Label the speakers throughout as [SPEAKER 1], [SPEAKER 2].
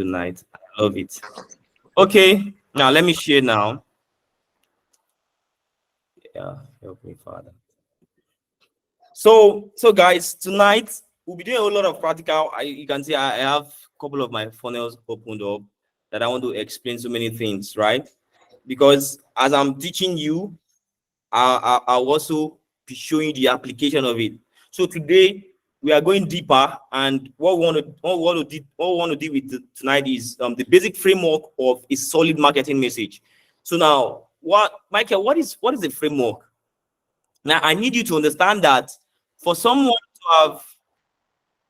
[SPEAKER 1] tonight. I love it. Okay, now let me share now. Yeah, help me, Father. So guys, tonight we'll be doing a whole lot of practical. You can see I have a couple of my funnels opened up that I want to explain so many things, right? Because as I'm teaching you, I'll also be showing you the application of it. So today we are going deeper, and what we want to deal with tonight is the basic framework of a solid marketing message. So now, Michael, what is the framework? Now I need you to understand that for someone to have,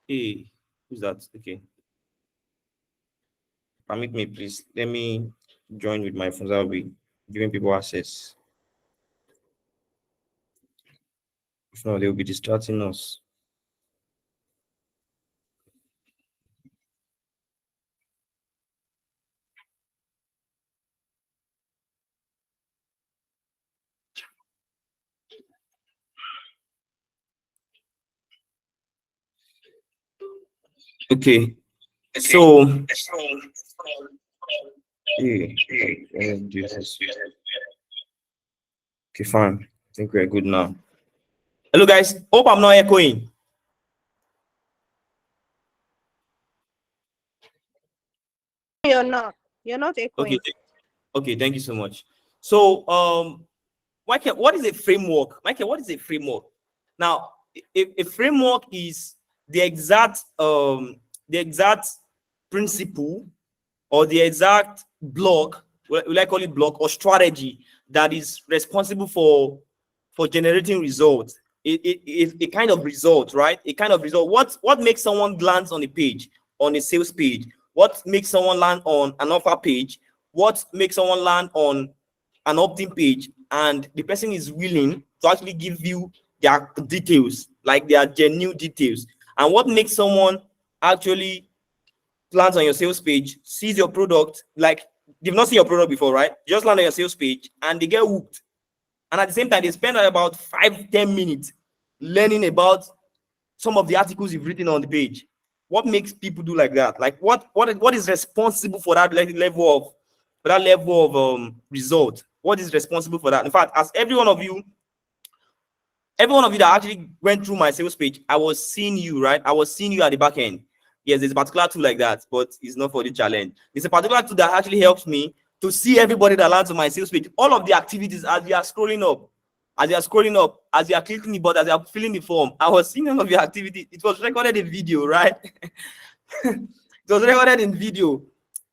[SPEAKER 1] hey, who's that? Okay, permit me, please. Let me join with my phones. I'll be giving people access. If not, they'll be distracting us. Okay, so hey, okay, fine. I think we're good now. Hello, guys. Hope I'm not echoing.
[SPEAKER 2] You're not. You're not echoing.
[SPEAKER 1] Okay. Okay. Thank you so much. So, Michael, what is a framework? Michael, what is a framework? Now, a framework is the exact principle or the exact block, will I call it block or strategy that is responsible for generating results. A kind of result, right? A kind of result. What makes someone land on a page, on a sales page? What makes someone land on an offer page? What makes someone land on an opt-in page? And the person is willing to actually give you their details, like their genuine details. And what makes someone actually lands on your sales page, sees your product, like they've not seen your product before, right? Just land on your sales page and they get hooked. And at the same time, they spend about 5-10 minutes learning about some of the articles you've written on the page. What makes people do like that? Like what is responsible for that level of result? What is responsible for that? In fact, as every one of you that actually went through my sales page, I was seeing you, right? I was seeing you at the back end. Yes, there's a particular tool like that, but it's not for the challenge. It's a particular tool that actually helps me to see everybody that lands on my sales page, all of the activities as you are scrolling up, as you are clicking the button, as you are filling the form. I was seeing all of your activity. It was recorded in video, right? It was recorded in video,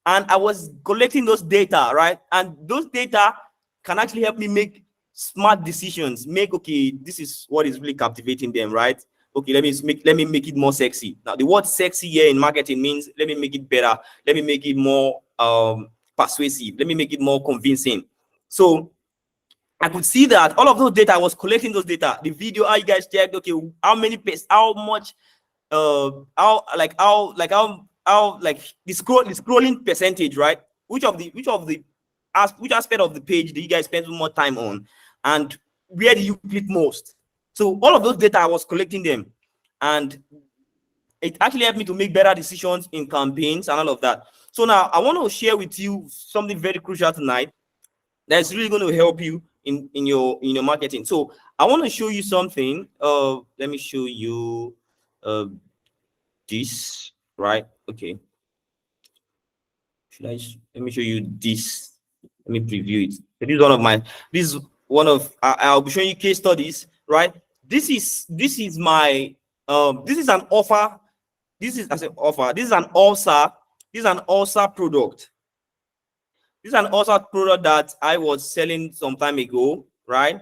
[SPEAKER 1] and I was collecting those data, right? And those data can actually help me make smart decisions. Okay, this is what is really captivating them, right? Okay, let me make it more sexy. Now, the word sexy here in marketing means let me make it better. Let me make it more persuasive. Let me make it more convincing. So I could see that all of those data, I was collecting those data. The video, how you guys checked, okay, how much, how the scrolling percentage, right? Which aspect of the page do you guys spend more time on, and where do you click most? So all of those data, I was collecting them, and it actually helped me to make better decisions in campaigns and all of that. So now I want to share with you something very crucial tonight that's really going to help you in your marketing. So I want to show you something. Let me show you this, right? Okay. Let me show you this. Let me preview it. This is one of I'll be showing you case studies, right? This is my this is an offer. This is as an offer. This is an ulcer product. This is an ulcer product that I was selling some time ago, right?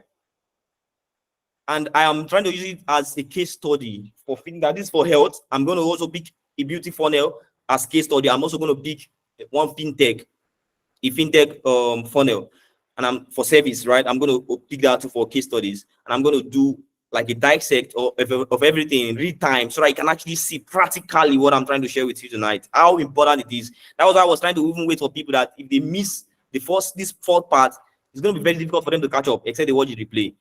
[SPEAKER 1] And I am trying to use it as a case study for that is for health. I'm going to also pick a beauty funnel as case study. I'm also going to pick one fintech, a fintech funnel, and I'm for service, right? I'm going to pick that for case studies, and I'm going to do like a dissect of everything in real time so that you can actually see practically what I'm trying to share with you tonight, how important it is. That was why I was trying to even wait for people that if they miss this fourth part, it's going to be very difficult for them to catch up, except they watch the replay.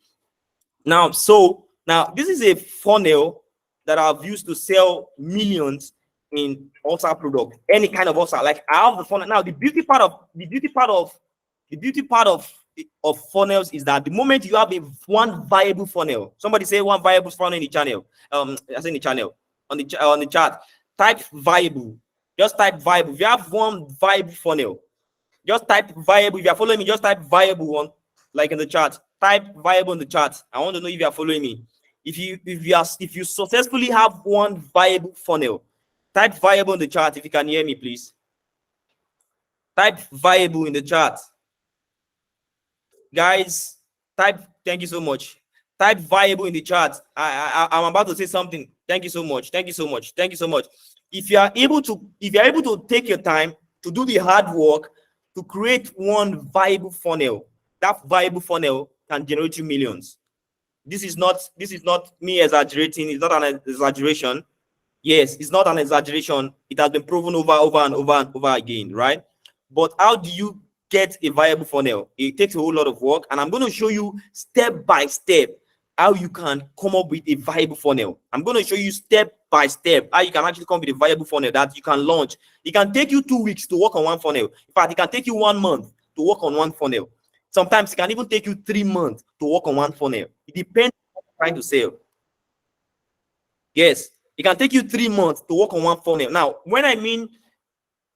[SPEAKER 1] Now, this is a funnel that I've used to sell millions in OSA product, any kind of OSA. Like I have the funnel now. The beauty part of funnels is that the moment you have one viable funnel, somebody say one viable funnel in the channel. I say in the channel on the chat. Type viable. Just type viable. If you have one viable funnel, just type viable. If you are following me, just type viable one, like in the chat. Type viable in the chat. I want to know if you are following me. If you successfully have one viable funnel, type viable in the chat. If you can hear me, please. Type viable in the chat. Guys, type, thank you so much. Type viable in the chat. I'm about to say something. Thank you so much. Thank you so much. Thank you so much. If you are able to take your time to do the hard work to create one viable funnel, that viable funnel can generate you millions. This is not me exaggerating. It's not an exaggeration. Yes, it's not an exaggeration. It has been proven over and over again, right? But how do you get a viable funnel? It takes a whole lot of work, and I'm going to show you step by step how you can come up with a viable funnel. I'm going to show you step by step how you can actually come up with a viable funnel that you can launch. It can take you 2 weeks to work on one funnel. In fact, it can take you 1 month to work on one funnel. Sometimes it can even take you 3 months to work on one funnel. It depends on what you're trying to sell. Yes, it can take you 3 months to work on one funnel. Now, when I mean,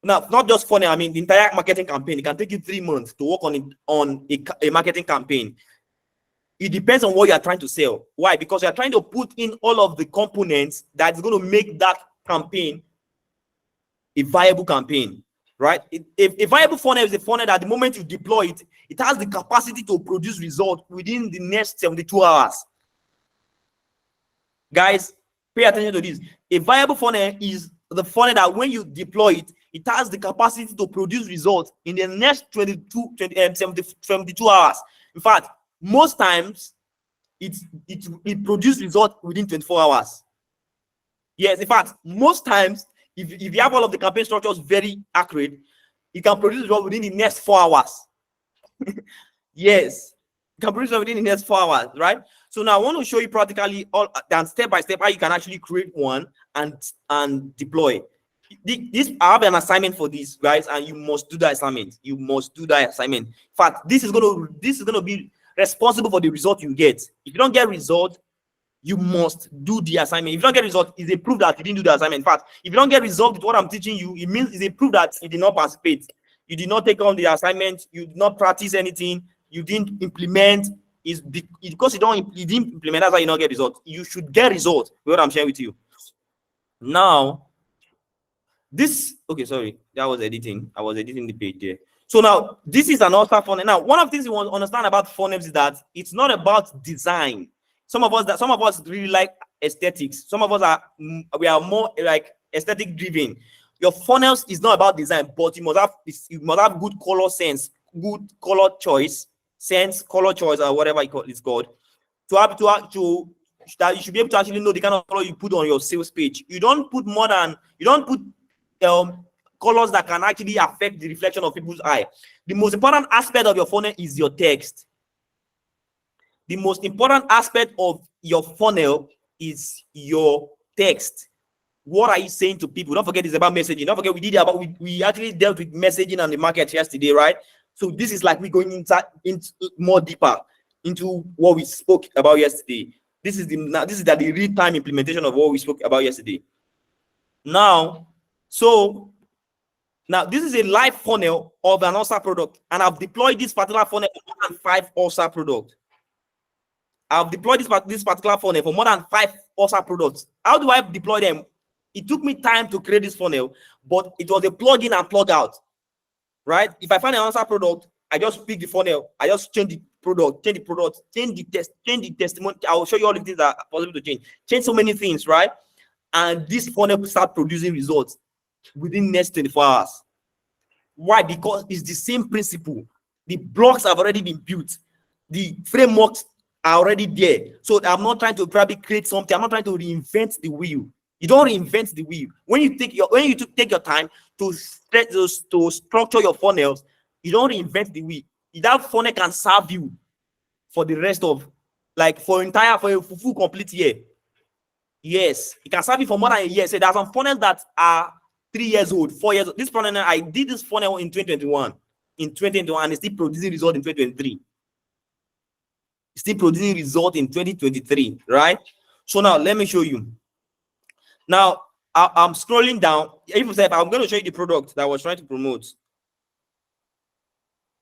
[SPEAKER 1] now, not just funnel, I mean the entire marketing campaign. It can take you 3 months to work on a marketing campaign. It depends on what you are trying to sell. Why? Because you are trying to put in all of the components that's going to make that campaign a viable campaign, right? A viable funnel is a funnel that the moment you deploy it, it has the capacity to produce results within the next 72 hours. Guys, pay attention to this. A viable funnel is the funnel that when you deploy it, it has the capacity to produce results in the next 72 hours. In fact, most times it produces results within 24 hours. Yes, in fact, most times, if you have all of the campaign structures very accurate, it can produce results within the next 4 hours. Yes, it can produce within the next 4 hours, right? So now I want to show you practically all and step by step how you can actually create one and deploy. This I have an assignment for this, guys, and you must do the assignment. You must do that assignment. In fact, this is gonna be responsible for the result you get. If you don't get result, you must do the assignment. If you don't get result, it's a proof that you didn't do the assignment. In fact, if you don't get result with what I'm teaching you, it means it's a proof that you did not participate. You did not take on the assignment. You did not practice anything. You didn't implement. Is because you didn't implement. That's why you don't get result. You should get result. What I'm sharing with you now. Okay, sorry, that was editing. I was editing the page there. So now this is an OSA funnel. Now, one of the things you want to understand about funnels is that it's not about design. Some of us really like aesthetics. Some of us we are more like aesthetic driven. Your funnels is not about design, but you must have good color sense, good color choice, or whatever it's called. That you should be able to actually know the kind of color you put on your sales page. You don't put colors that can actually affect the reflection of people's eye. The most important aspect of your funnel is your text. The most important aspect of your funnel is your text. What are you saying to people? Don't forget it's about messaging. Don't forget we actually dealt with messaging on the market yesterday, right? So this is like we going into more deeper into what we spoke about yesterday. This is the real-time implementation of what we spoke about yesterday. Now this is a live funnel of an OSA product, and I've deployed this particular funnel for more than 5 OSA products. I've deployed this particular funnel for more than 5 OSA products. How do I deploy them? It took me time to create this funnel, but it was a plug in and plug out, right? If I find an OSA product, I just pick the funnel, I just change the product, change the testimony. I will show you all the things that are possible to change so many things, right? And this funnel start producing results within the next 24 hours. Why? Because it's the same principle. The blocks have already been built. The frameworks are already there. So I'm not trying to probably create something. I'm not trying to reinvent the wheel. You don't reinvent the wheel. When you take your time to structure your funnels, you don't reinvent the wheel. That funnel can serve you for the rest of, like, for a full complete year. Yes, it can serve you for more than a year. So there are some funnels that are 3 years old, 4 years old. This funnel, I did this funnel in 2021. In 2021, and it's still producing result in 2023. It's still producing result in 2023, right? So now let me show you. Now I'm scrolling down. Even if I'm going to show you the product that I was trying to promote.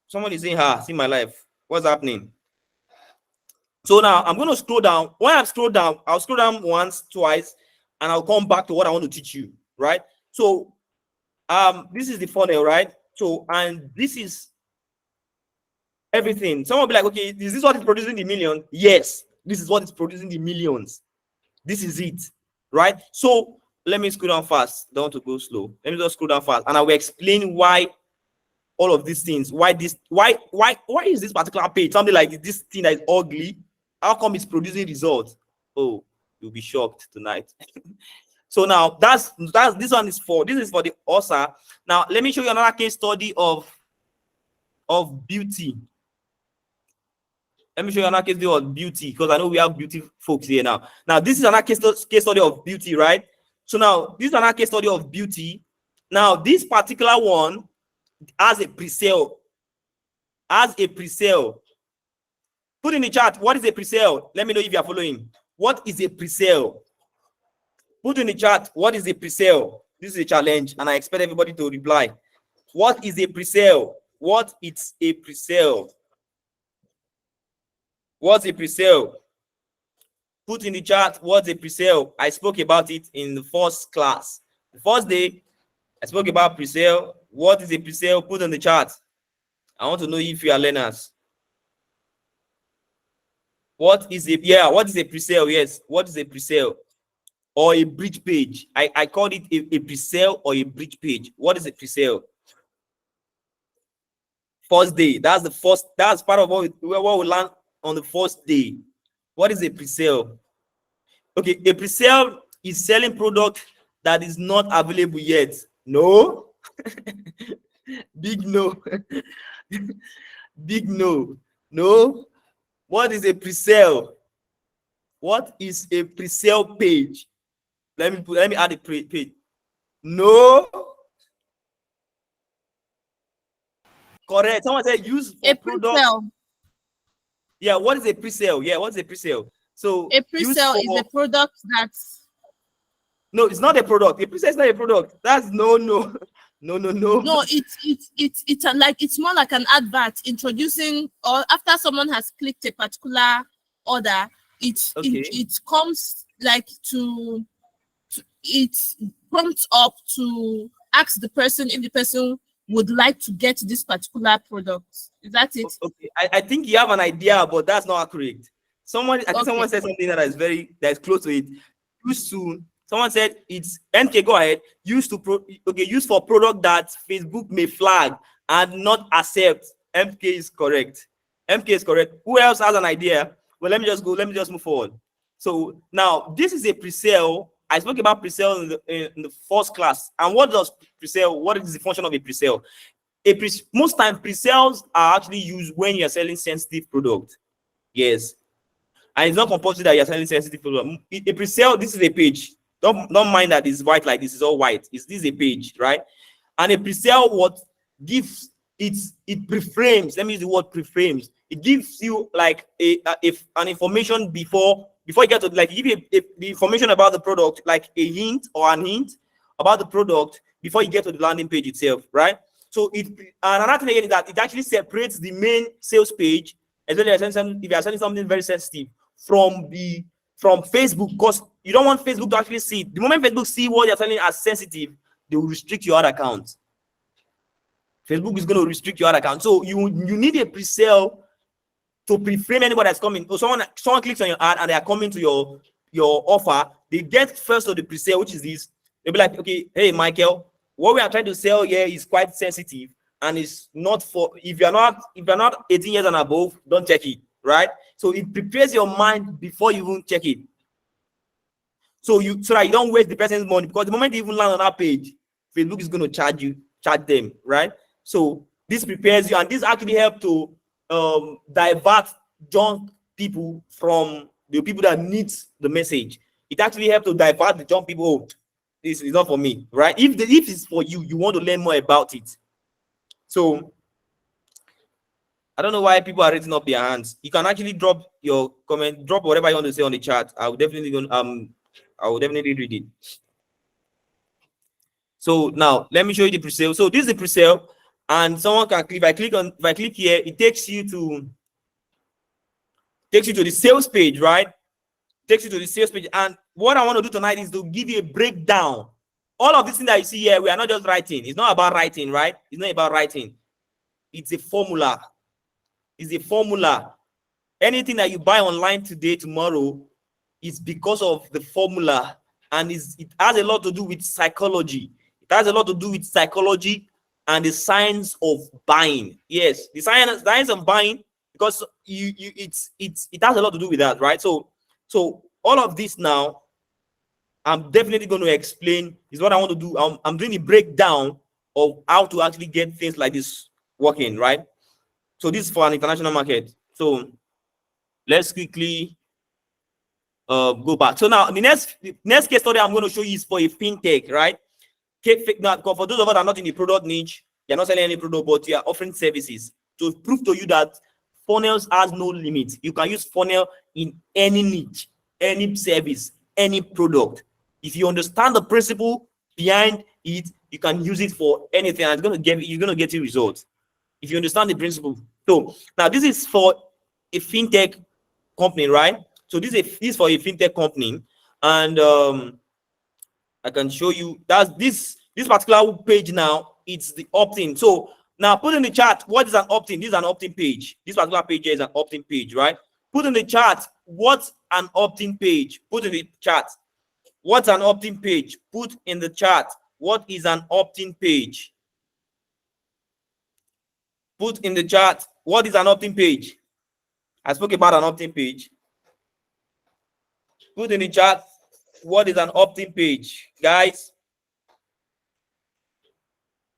[SPEAKER 1] Someone is saying, see my life. What's happening? So now I'm going to scroll down. When I scroll down, I'll scroll down once, twice, and I'll come back to what I want to teach you, right? So this is the funnel, right? So, and this is everything. Someone will be like, okay, is this what is producing the million? Yes, this is what is producing the millions. This is it, right? So let me scroll down fast. Don't want to go slow. Let me just scroll down fast, and I will explain why all of these things. Why is this particular page something like this thing that is ugly? How come it's producing results? Oh, you'll be shocked tonight. So now that's this one is for the author. Now let me show you another case study of beauty. Let me show you another case study of beauty, because I know we have beauty folks here now. Now this is another case study of beauty, right? So now this is another case study of beauty. Now this particular one has a pre-sale. Put in the chat, what is a pre-sale? Let me know if you are following. What is a pre-sale? Put in the chat, what is a pre-sale? This is a challenge, and I expect everybody to reply. What is a pre-sale? What is a pre-sale? What's a pre-sale? Put in the chat, what's a pre-sale? I spoke about it in the first class. The first day, I spoke about pre-sale. What is a pre-sale? Put in the chat. I want to know if you are learners. What is a pre-sale? Yes, what is a pre-sale? Or a bridge page. I called it a pre-sale or a bridge page. What is a pre-sale? First day. That's part of what we learn on the first day. What is a pre-sale? Okay, a pre-sale is selling product that is not available yet. No. Big no. Big no. No. What is a pre-sale? What is a pre-sale page? Let me add a page. No. Correct. Someone said use for
[SPEAKER 2] A
[SPEAKER 1] product.
[SPEAKER 2] pre-sale.
[SPEAKER 1] Yeah, what is a pre-sale? Yeah, what is a pre-sale? So
[SPEAKER 2] A pre-sale is a product that's
[SPEAKER 1] no, it's not a product. A pre-sale is not a product. That's no. No,
[SPEAKER 2] it's like it's more like an advert introducing, or after someone has clicked a particular order, it comes like it prompts up to ask the person if the person would like to get this particular product. Is that it?
[SPEAKER 1] Okay, I think you have an idea, but that's not accurate. Someone said something that is close to it. Someone said it's MK. Go ahead. Used for product that Facebook may flag and not accept. MK is correct. MK is correct. Who else has an idea? Well, let me just move forward. So now this is a pre-sale. I spoke about pre-sale in the first class. And what does pre-sale? What is the function of a pre-sale? Most times pre-sales are actually used when you're selling sensitive product. Yes. And it's not compulsory that you're selling sensitive product. A pre-sale, this is a page. Don't mind that it's white like this. Is all white. This is a page, right? And a pre-sale, what gives it preframes. Let me use the word preframes. It gives you like an information before you get to, like, give you the information about the product, like a hint about the product before you get to the landing page itself, right? So another thing again is that it actually separates the main sales page, especially if you are selling something very sensitive, from Facebook, because you don't want Facebook to actually see it. The moment Facebook see what you're selling as sensitive, they will restrict your ad account. Facebook is going to restrict your ad account. So you need a pre-sale to pre-frame anybody that's coming. So someone clicks on your ad and they are coming to your offer. They get first of the pre-sale, which is this. They'll be like, okay, hey Michael, what we are trying to sell here is quite sensitive, and it's not for, if you're not 18 years and above, don't check it, right? So it prepares your mind before you even check it. So that you don't waste the person's money, because the moment you even land on that page, Facebook is going to charge them, right? So this prepares you, and this actually helps to divert junk people from the people that need the message. it actually helps to divert the jump people. Oh, this is not for me, right? If it's for you, you want to learn more about it. So I don't know why people are raising up their hands. You can actually drop your comment, drop whatever you want to say on the chat. I will definitely read it. So now let me show you the pre-sale. So this is the pre-sale, and someone can click. If I click here, it takes you to the sales page, right? Takes you to the sales page. And what I want to do tonight is to give you a breakdown. All of this thing that you see here, we are not just writing. It's not about writing, right? It's not about writing. It's a formula. It's a formula. Anything that you buy online today, tomorrow, is because of the formula, and it has a lot to do with psychology. It has a lot to do with psychology and the science of buying. Yes, the science of buying, because it has a lot to do with that, right? So all of this now, I'm definitely going to explain is what I want to do. I'm doing a breakdown of how to actually get things like this working, right? So this is for an international market. So let's quickly go back. So now the next case study I'm going to show you is for a fintech, right? Now, for those of us that are not in the product niche, you're not selling any product, but you are offering services to prove to you that funnels has no limit. You can use funnel in any niche, any service, any product. If you understand the principle behind it, you can use it for anything, and you're going to get you results if you understand the principle. So now this is for a fintech company, right? So this is for a fintech company, and I can show you that this particular page now, it's the opt-in. So now put in the chat, what is an opt-in? This is an opt-in page. This particular page here is an opt-in page, right? Put in the chat, what's an opt-in page? Put in the chat, what's an opt-in page? Put in the chat, what is an opt-in page? Put in the chat, what is an opt-in page? I spoke about an opt-in page. Put in the chat, what is an opt-in page, guys?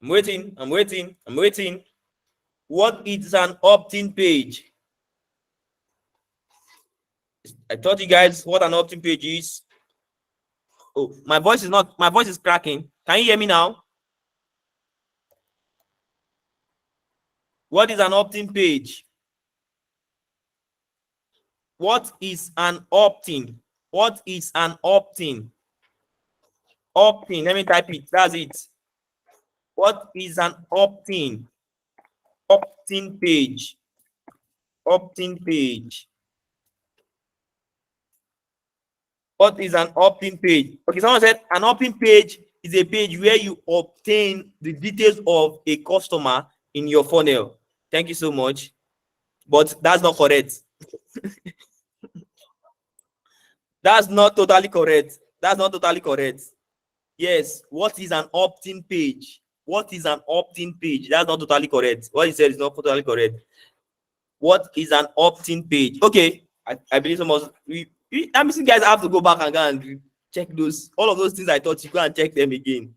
[SPEAKER 1] I'm waiting. What is an opt-in page? I taught you guys what an opt-in page is. Oh, my voice is cracking. Can you hear me now? What is an opt-in page? What is an opt-in? What is an opt-in? Opt-in, let me type it. That's it. What is an opt-in? Opt-in page. Opt-in page. What is an opt-in page? Okay, someone said an opt-in page is a page where you obtain the details of a customer in your funnel. Thank you so much. But that's not correct. That's not totally correct. That's not totally correct. Yes, what is an opt-in page? What is an opt-in page? That's not totally correct. What you said is not totally correct. What is an opt-in page? Okay, I believe some of I'm missing guys have to go back and go and check those, all of those things I taught you, go and check them again.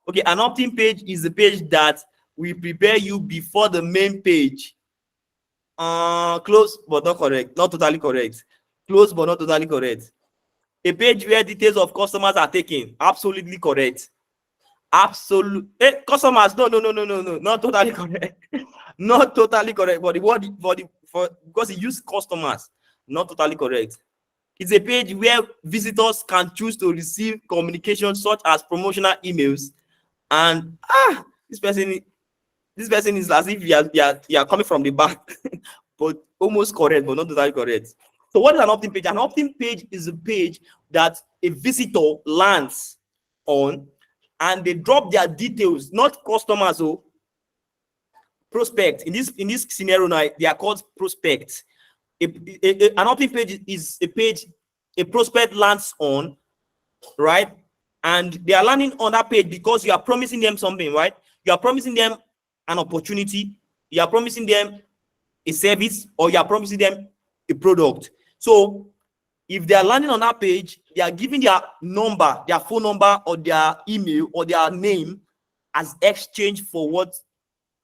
[SPEAKER 1] Okay, an opt-in page is the page that we prepare you before the main page. Close but not correct, not totally correct. Close but not totally correct. A page where details of customers are taken. Absolutely correct. Absolute customers. No, not totally correct. Not totally correct. But the word for because it used customers, not totally correct. It's a page where visitors can choose to receive communication such as promotional emails, and this person is as if you are coming from the back, but almost correct, but not totally correct. So what is an opt-in page? An opt-in page is a page that a visitor lands on, and they drop their details, not customers or prospects. In this scenario now, they are called prospects. An opt-in page is a page a prospect lands on, right? And they are landing on that page because you are promising them something, right? You are promising them an opportunity, you are promising them a service, or you are promising them a product. So if they are landing on that page, they are giving their number, their phone number, or their email, or their name as exchange for what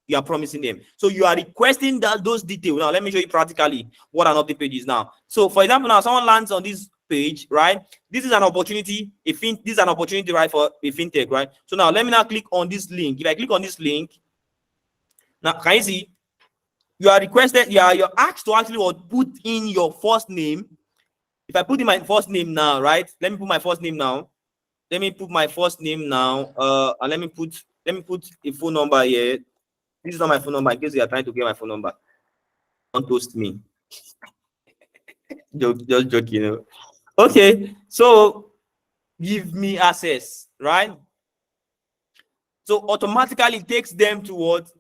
[SPEAKER 1] you are promising them. So you are requesting those details. Now let me show you practically what an opt-in page is now. So for example, now someone lands on this page, right? This is an opportunity. This is an opportunity, right, for a fintech, right? So now let me now click on this link. If I click on this link, now can you see you are requested, you're asked to actually put in your first name. If I put in my first name now, right? Let me put my first name now. Let me put my first name now. And let me put a phone number here. This is not my phone number in case you are trying to get my phone number. Don't toast me. Just joking. Okay, so give me access, right? So automatically it takes them to what?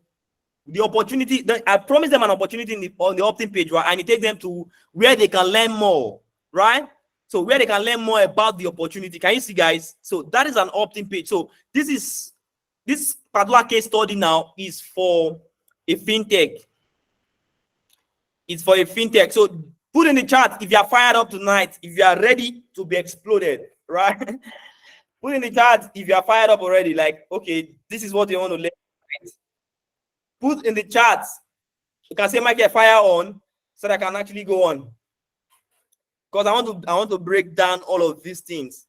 [SPEAKER 1] The opportunity. I promise them an opportunity on the opt-in page, right? And it takes them to where they can learn more, right? So where they can learn more about the opportunity. Can you see, guys? So that is an opt-in page. So this particular case study now is for a fintech. It's for a fintech. So put in the chat if you are fired up tonight, if you are ready to be exploded, right? Put in the chat if you are fired up already. Like, okay, this is what you want to learn. Put in the chat. You can say, Mike, fire on, so that I can actually go on. Because I want to break down all of these things.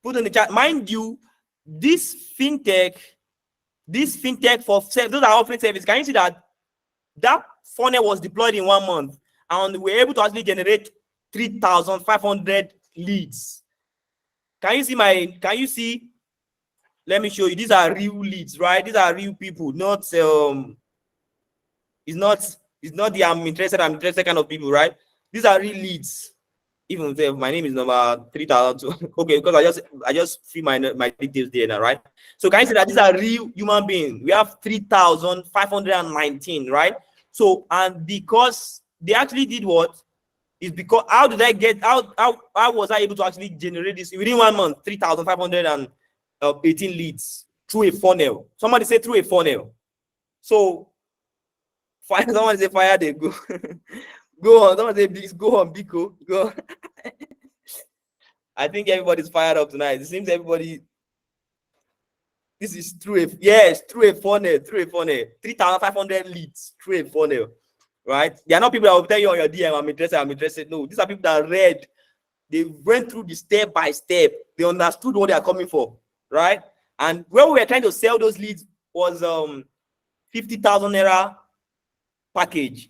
[SPEAKER 1] Put in the chat. Mind you, this fintech for those are offering service. Can you see that funnel was deployed in 1 month, and we're able to actually generate 3,500 leads. Can you see? Let me show you. These are real leads, right? These are real people, not it's not the I'm interested kind of people, right? These are real leads. Even if my name is number 3,000. Okay, because I just fill my details there now, right? So can you see that these are real human beings? We have 3,519, right? So, and because they actually did what? Is because how was I able to actually generate this within 1 month? 3,518 leads through a funnel. Somebody say through a funnel. So someone say fire, they go. Go on. Someone say please go on, Biko. Go on. I think everybody's fired up tonight. It seems everybody. This is through a funnel. 3,500 leads through a funnel. Right? They are not people that will tell you on your DM, I'm interested. No, these are people that read. They went through the step by step. They understood what they are coming for. Right? And when we were trying to sell those leads was 50,000 naira package.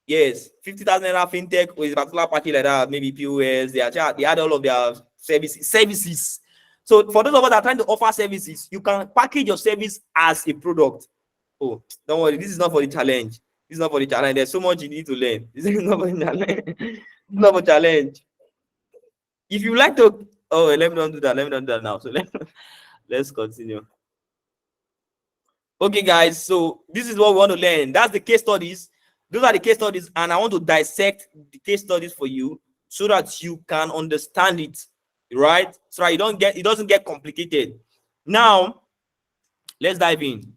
[SPEAKER 1] Yes, 50,000 naira fintech with a particular package like that, maybe POS. They had all of their services. So for those of us that are trying to offer services, you can package your service as a product. Oh, don't worry, this is not for the challenge. This is not for the challenge. There's so much you need to learn. This is not for the challenge. It's not for challenge. If you like to, let me not do that. Let me not do that now. So let's continue. Okay, guys. So this is what we want to learn. That's the case studies. Those are the case studies, and I want to dissect the case studies for you so that you can understand it, right? So that it doesn't get complicated. Now, let's dive in.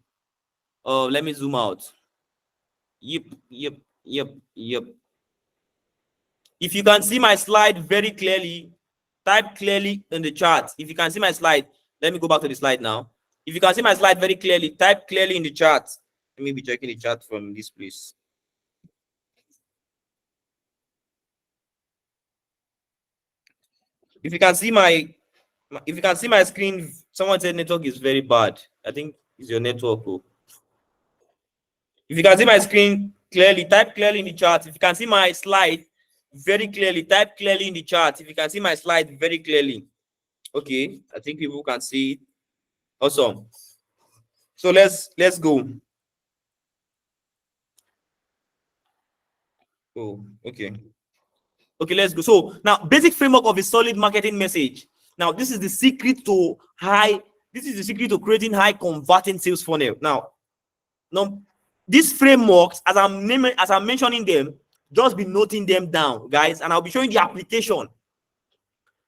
[SPEAKER 1] Let me zoom out. Yep. If you can see my slide very clearly, type clearly in the chat. If you can see my slide, let me go back to the slide now. If you can see my slide very clearly, type clearly in the chat. Let me be checking the chat from this place. If you can see my screen, someone said network is very bad. I think it's your network. If you can see my screen clearly, type clearly in the chat. If you can see my slide very clearly, type clearly in the chat. If you can see my slide very clearly. Okay, I think people can see it. Awesome. So let's go. Oh, okay. Okay, let's go. So now, basic framework of a solid marketing message. Now, this is the secret to creating high converting sales funnel. Now, these frameworks, as I'm mentioning them, just be noting them down, guys, and I'll be showing the application.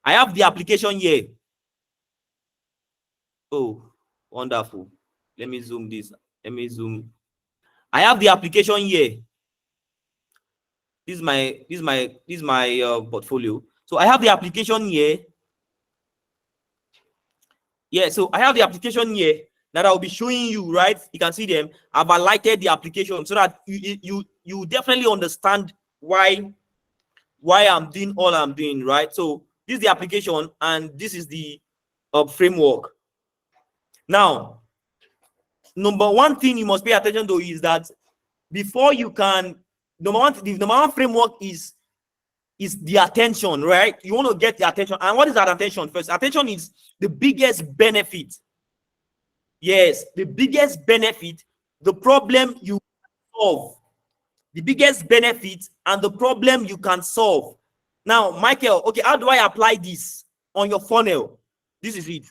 [SPEAKER 1] I have the application here. Oh, wonderful. Let me zoom this. I have the application here. This is my portfolio. So I have the application here. Yeah, so I have the application here that I'll be showing you, right? You can see them. I've highlighted the application so that you definitely understand why why I'm doing all I'm doing, right? So this is the application and this is the framework. Now, number one thing you must pay attention to is that before you can, the number one framework is the attention, right? You want to get the attention. And what is that attention first? Attention is the biggest benefit. Yes, the biggest benefit, the problem you solve. The biggest benefit and the problem you can solve. Now, Michael, okay, how do I apply this on your funnel? This is it.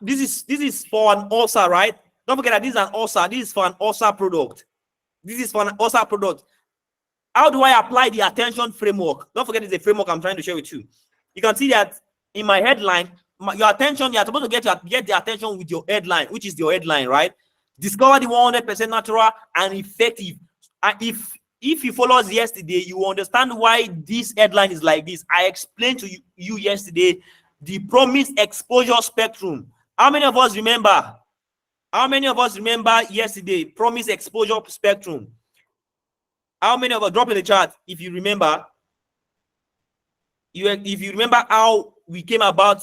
[SPEAKER 1] This is for an ulcer, right? Don't forget that this is an ulcer. This is for an ulcer product. This is for an ulcer product. How do I apply the attention framework? Don't forget it's a framework I'm trying to share with you. You can see that in my headline, your attention, you're supposed to get the attention with your headline, which is your headline, right? Discover the 100% natural and effective. And if you follow us yesterday, you will understand why this headline is like this. I explained to you yesterday the promised exposure spectrum. How many of us remember? How many of us remember yesterday promised exposure spectrum? How many of us, drop in the chat if you remember? If you remember how we came about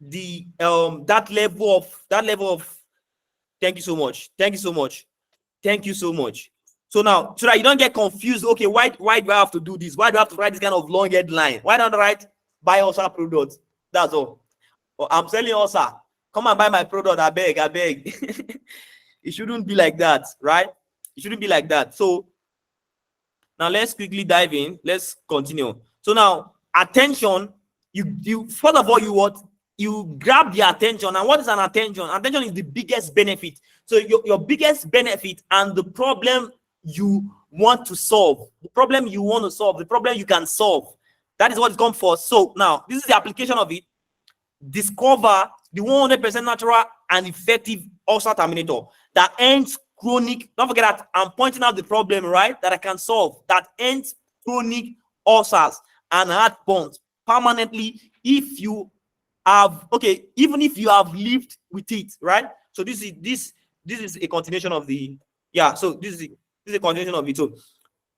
[SPEAKER 1] the that level of thank you so much. Thank you so much. Thank you so much. So now, so that you don't get confused, okay, why do I have to do this? Why do I have to write this kind of long headline? Why don't I write buy ulcer product? That's all. Oh, I'm selling ulcer. Come and buy my product. I beg. It shouldn't be like that, right? It shouldn't be like that. So now let's quickly dive in. Let's continue. So now, attention, you first of all, you grab the attention. And what is an attention? Attention is the biggest benefit. So your biggest benefit and the problem you want to solve, the problem you want to solve, the problem you can solve. That is what is come first. So now, this is the application of it. Discover the 100% natural and effective ulcer terminator that ends chronic. Don't forget that I'm pointing out the problem, right? That I can solve. That ends chronic ulcers and heartburns permanently if you have, okay, even if you have lived with it, right? So this is a continuation of the, yeah, so this is a continuation of it. So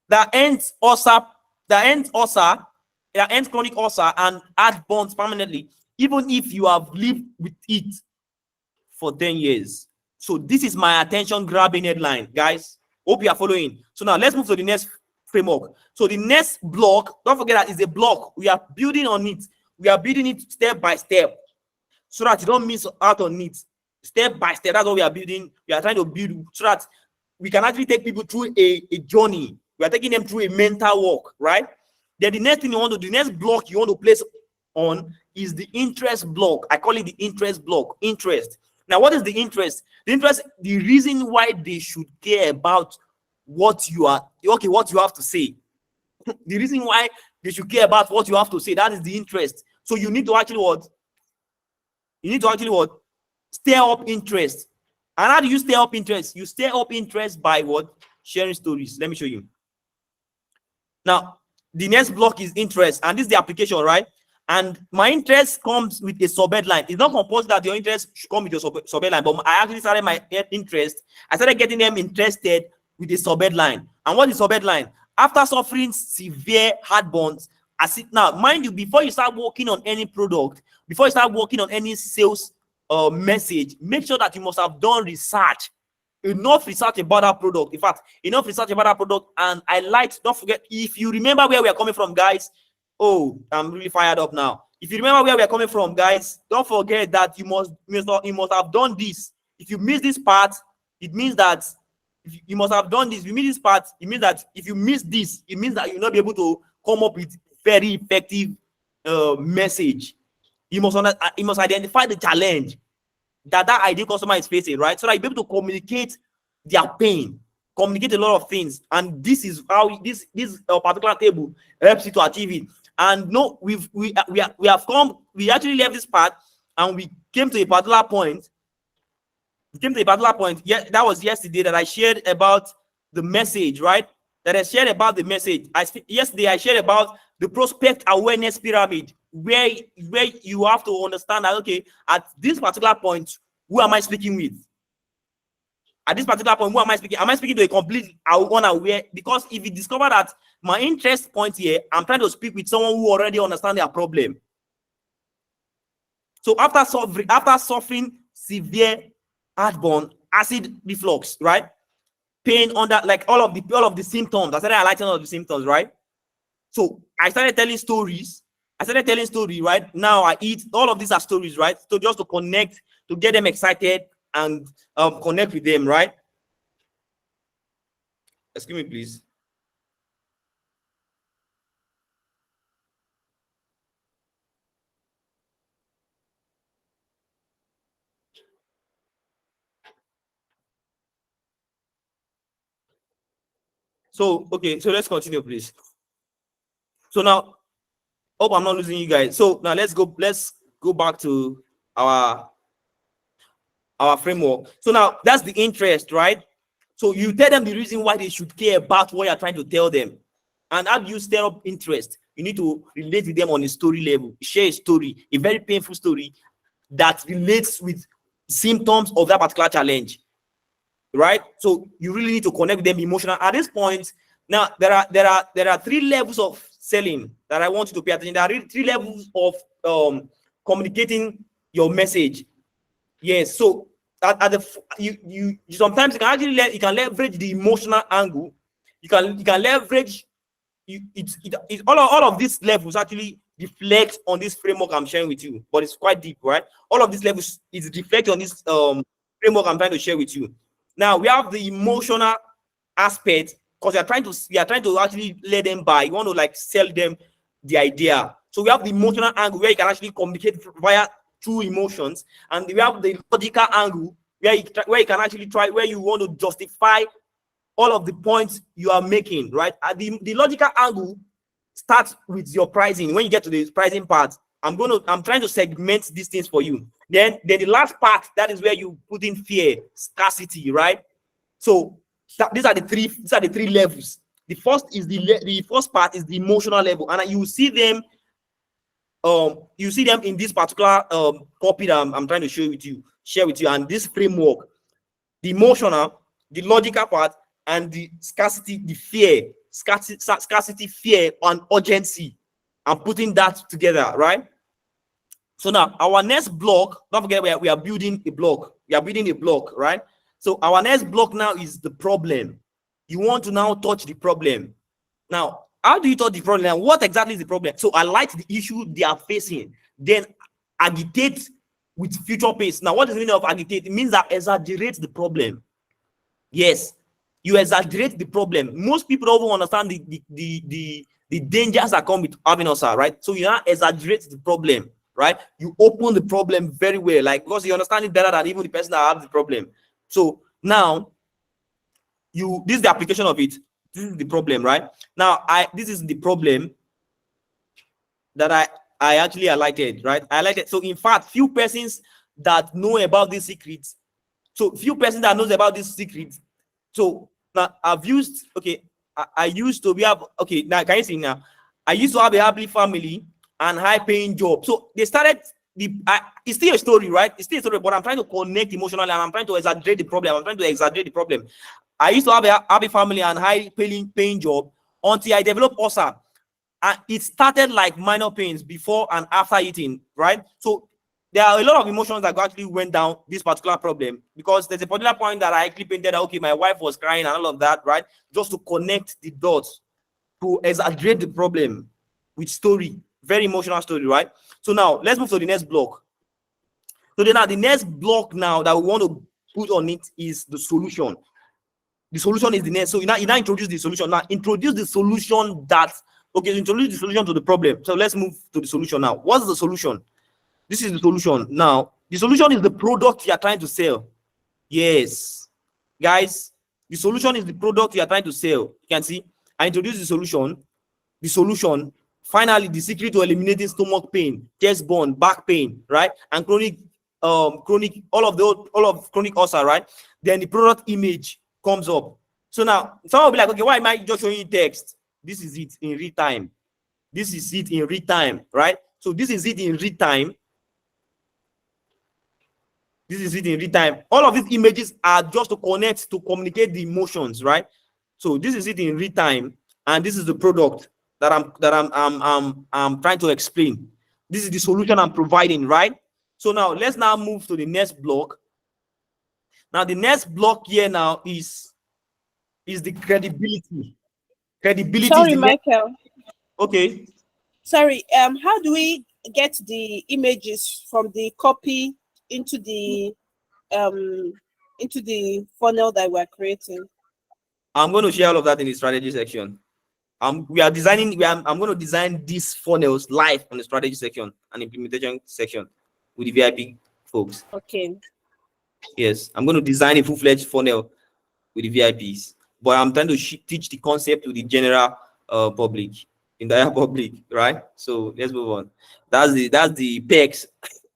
[SPEAKER 1] that ends ulcer, that ends chronic ulcer and heartburns permanently, even if you have lived with it for 10 years. So this is my attention grabbing headline, guys. Hope you are following. So now let's move to the next framework. So the next block, don't forget that is a block. We are building on it. We are building it step by step so that you don't miss out on it. Step by step, that's what we are building. We are trying to build so that we can actually take people through a journey. We are taking them through a mental walk, right? Then the next thing you want to do, the next block you want to place on is the interest block. I call it the interest block. Interest. Now, what is the interest? The interest, the reason why they should care about what you are, okay, what you have to say. The reason why they should care about what you have to say, that is the interest. So you need to actually what? You need to actually what? Stir up interest. And how do you stir up interest? You stir up interest by what? Sharing stories. Let me show you. Now, the next block is interest, and this is the application, right? And my interest comes with a sub-headline. It's not compulsory that your interest should come with your sub-headline, but I actually started my interest. I started getting them interested with a sub-headline. And what is sub-headline? After suffering severe heartburns, now, mind you, before you start working on any product, before you start working on any sales message, make sure that you must have done research. Enough research about that product. In fact, enough research about that product. And I like, don't forget, if you remember where we are coming from, guys. Oh, I'm really fired up now. If you remember where we are coming from, guys, don't forget that you must have done this. If you miss this part, it means that you must have done this. If you miss this part, it means that if you miss this, it means that you'll not be able to come up with very effective message. You must identify the challenge that ideal customer is facing, right? So that you'll be able to communicate their pain, communicate a lot of things. And this is how this particular table helps you to achieve it. And no, we actually left this part and we came to a particular point. Yeah, that was yesterday that I shared about the message, right? That I shared about the message. Yesterday I shared about the prospect awareness pyramid, where you have to understand that, okay, at this particular point, who am I speaking with? at this particular point, who am I speaking? Am I speaking to a complete unaware? Because if you discover that my interest point here, I'm trying to speak with someone who already understands their problem. So after suffering severe heartburn, acid reflux, right? Pain under, like all of the symptoms. I started highlighting all of the symptoms, right? So I started telling stories. Right? Now I eat. All of these are stories, right? So just to connect, to get them excited and connect with them, right? Excuse me, please. So, okay, so let's continue, please. So now, hope I'm not losing you guys. So now let's go back to our framework. So now that's the interest, right? So you tell them the reason why they should care about what you're trying to tell them. And how do you stir up interest? You need to relate with them on a story level. Share a story, a very painful story that relates with symptoms of that particular challenge, right? So you really need to connect with them emotionally. At this point, now there are 3 levels of selling that I want you to pay attention. There are 3 levels of communicating your message. Yes, so at the you sometimes you can actually you can leverage the emotional angle. You can leverage all of these levels actually reflect on this framework I'm sharing with you, but it's quite deep, right? All of these levels is reflect on this framework I'm trying to share with you. Now we have the emotional aspect, because we are trying to actually let them buy. You want to like sell them the idea. So we have the emotional angle where you can actually communicate via true emotions, and we have the logical angle where you can actually try, where you want to justify all of the points you are making, right? The logical angle starts with your pricing. When you get to the pricing part, I'm trying to segment these things for you. Then the last part, that is where you put in fear, scarcity, right? So these are the three levels. The first part is the emotional level, and you see them in this particular copy that I'm trying to share with you, and this framework: the emotional, the logical part, and the scarcity, the fear, scarcity, fear, and urgency. I'm putting that together, right? So now our next block, don't forget we are building a block. We are building a block, right? So our next block now is the problem. You want to now touch the problem. Now, how do you touch the problem? And what exactly is the problem? So I like the issue they are facing. Then agitate with future pace. Now, what is the meaning of agitate? It means that exaggerate the problem. Yes, you exaggerate the problem. Most people don't even understand the dangers that come with having us, right? So you now exaggerate the problem, right? You open the problem very well, like, because you understand it better than even the person that has the problem. So now this is the application of it. This is the problem, right? Now this is the problem that I actually highlighted, right? I highlighted. So in fact, few persons that know about these secrets. So few persons that knows about these secrets. So now I've used, okay, I used to have, okay, now can you see now? I used to have a happy family and high paying job. So they started it's still a story, right? It's still a story, but I'm trying to connect emotionally, and I'm trying to exaggerate the problem. I used to have a happy family and high paying job until I developed ulcer. And it started like minor pains before and after eating, right? So there are a lot of emotions that actually went down this particular problem, because there's a particular point that I actually painted that, okay, my wife was crying and all of that, right? Just to connect the dots, to exaggerate the problem with story, very emotional story, right? So now let's move to the next block. So then now the next block now that we want to put on it is the solution. The solution is the next. So you now introduce the solution. Now introduce the solution that, okay, introduce the solution to the problem. So let's move to the solution now. What's the solution? This is the solution. Now, the solution is the product you are trying to sell. Yes, guys, the solution is the product you are trying to sell. You can see, I introduced the solution. The solution, finally, the secret to eliminating stomach pain, chest burn, back pain, right? And chronic, all of chronic ulcer, right? Then the product image comes up. So now, someone will be like, okay, why am I just showing you text? This is it in real time. This is it in real time, right? So this is it in real time. This is it in real time. All of these images are just to connect, to communicate the emotions, right? So this is it in real time, and this is the product that I'm trying to explain. This is the solution I'm providing, right? So now let's now move to the next block. Now the next block here now is the credibility. Credibility is
[SPEAKER 2] Sorry,
[SPEAKER 1] the next.
[SPEAKER 2] Michael.
[SPEAKER 1] Okay.
[SPEAKER 2] Sorry. How do we get the images from the copy into the funnel that we're creating?
[SPEAKER 1] I'm going to share all of that in the strategy section. I'm going to design these funnels live on the strategy section and implementation section with the VIP folks.
[SPEAKER 2] Okay.
[SPEAKER 1] Yes, I'm going to design a full-fledged funnel with the VIPs, but I'm trying to teach the concept to the general public, entire public, right? So let's move on. That's the perks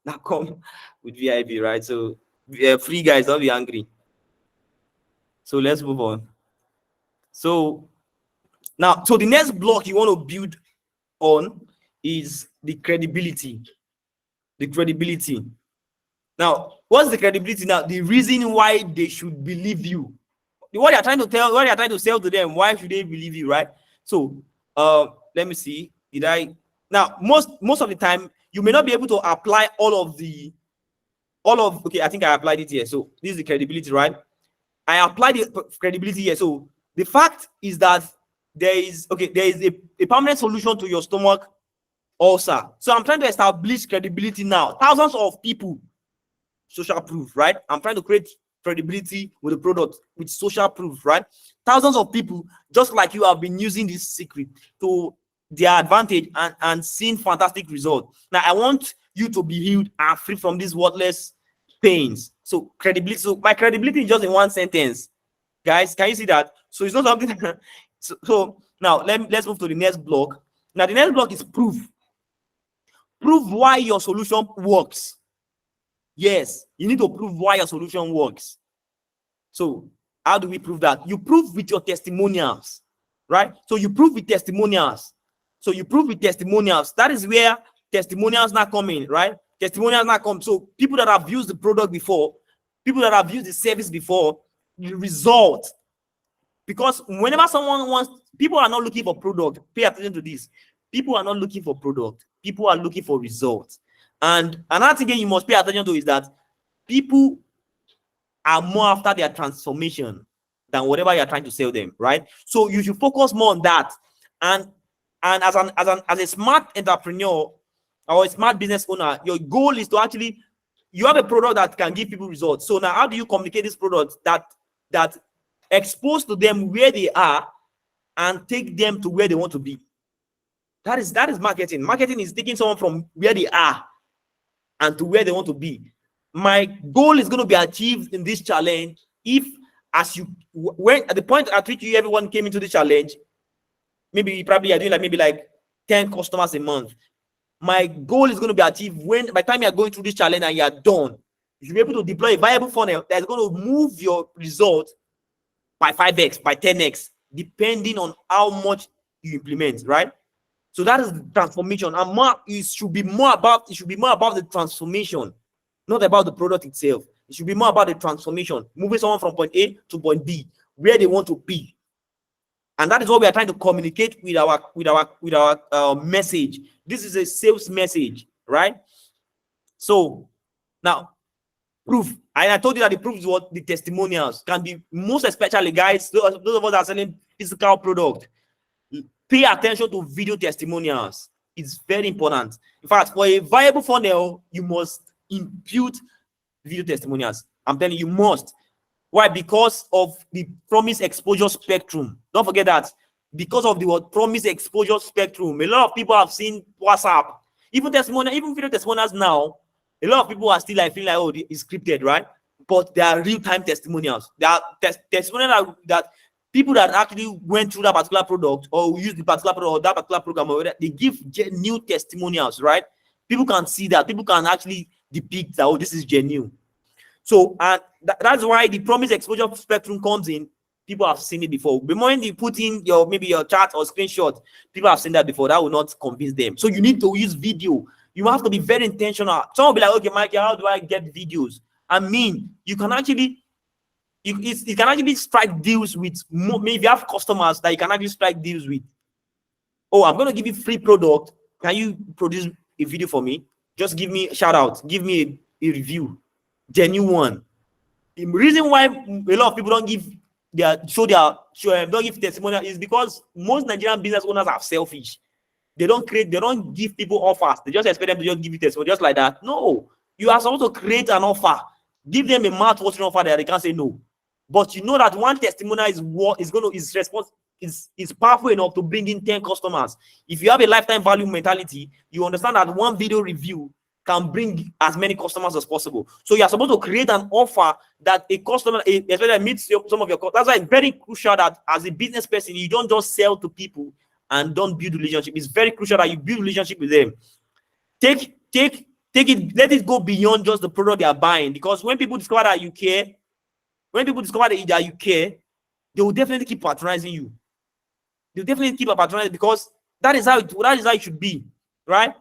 [SPEAKER 1] that come with VIP, right? So free guys, don't be angry. So let's move on. So now, so the next block you want to build on is the credibility. The credibility. Now, what's the credibility? Now, the reason why they should believe you. What you're trying to tell, what you're trying to sell to them, why should they believe you, right? So, let me see. Did I? Now, most of the time, you may not be able to apply okay, I think I applied it here. So this is the credibility, right? I applied the credibility here. So the fact is that there is a permanent solution to your stomach ulcer. So I'm trying to establish credibility now. Thousands of people, social proof, right? I'm trying to create credibility with the product with social proof, right? Thousands of people just like you have been using this secret to their advantage and seeing fantastic results. Now I want you to be healed and free from these worthless pains. So credibility. So my credibility is just in one sentence, guys. Can you see that? So it's not something. so now let's move to the next block. Now the next block is proof. Prove why your solution works. Yes, you need to prove why your solution works. So how do we prove that? You prove with your testimonials, right? So you prove with testimonials. So you prove with testimonials. That is where testimonials not come in, right? Testimonials not come. So people that have used the product before, people that have used the service before, the result. Because whenever someone wants, people are not looking for product. Pay attention to this. People are not looking for product. People are looking for results. And another thing you must pay attention to is that people are more after their transformation than whatever you're trying to sell them, right? So you should focus more on that. And as a smart entrepreneur or a smart business owner, your goal is to actually, you have a product that can give people results. So now how do you communicate this product that expose to them where they are and take them to where they want to be? That is marketing. Marketing is taking someone from where they are and to where they want to be. My goal is going to be achieved in this challenge if, when at the point at which everyone came into the challenge, maybe probably you're doing like 10 customers a month. My goal is going to be achieved when by the time you're going through this challenge and you're done, you should be able to deploy a viable funnel that's going to move your result by 5x, by 10x, depending on how much you implement, right? So that is the transformation. And it should be more about the transformation, not about the product itself. It should be more about the transformation, moving someone from point A to point B, where they want to be. And that is what we are trying to communicate with our message. This is a sales message, right? So now, proof. And I told you that the proof is what the testimonials can be, most especially, guys, those of us that are selling physical product. Pay attention to video testimonials. It's very important. In fact, for a viable funnel, you must impute video testimonials. I'm telling you, you must. Why? Because of the promise exposure spectrum. Don't forget that. Because of the promise exposure spectrum, a lot of people have seen WhatsApp. Even video testimonials now, a lot of people are still feeling like, oh, it's scripted, right? But they are real-time testimonials. They are testimonials that people that actually went through that particular product or used the particular product or that particular program, or they give new testimonials, right? People can see that. People can actually depict that, oh, this is genuine. So, and that's why the promise exposure spectrum comes in. People have seen it before. The moment you put in maybe your chart or screenshot, people have seen that before. That will not convince them. So you need to use video. You have to be very intentional. Someone will be like, okay, Mike, how do I get videos? I mean, you can actually you can actually strike deals with more. Maybe you have customers that you can actually strike deals with. Oh, I'm going to give you free product. Can you produce a video for me? Just give me a shout out. Give me a review. Genuine one. The reason why a lot of people don't give don't give testimonial is because most Nigerian business owners are selfish. They don't give people offers. They just expect them to just give you testimonial just like that. No, you are supposed to create an offer. Give them a mouth-watering offer that they can't say no. But you know that one testimonial is powerful enough to bring in 10 customers. If you have a lifetime value mentality, you understand that one video review can bring as many customers as possible. So you are supposed to create an offer that a customer, especially meets some of your customers. That's why it's very crucial that as a business person, you don't just sell to people and don't build relationship. It's very crucial that you build relationship with them. Take it, let it go beyond just the product they are buying. Because when people discover that you care, they will definitely keep patronizing you. They'll definitely keep patronizing because that is how it should be, right?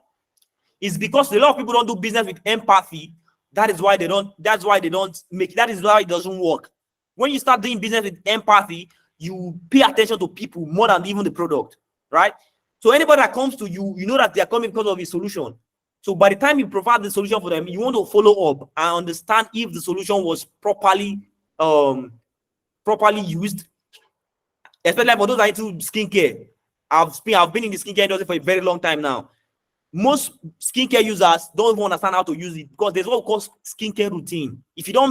[SPEAKER 1] It's because a lot of people don't do business with empathy. That is why it doesn't work. When you start doing business with empathy, you pay attention to people more than even the product, right? So anybody that comes to you, you know that they are coming because of a solution. So by the time you provide the solution for them, you want to follow up and understand if the solution was properly used. Especially for those that are into skincare. I've been in the skincare industry for a very long time now. Most skincare users don't even understand how to use it because there's what we call skincare routine. If you are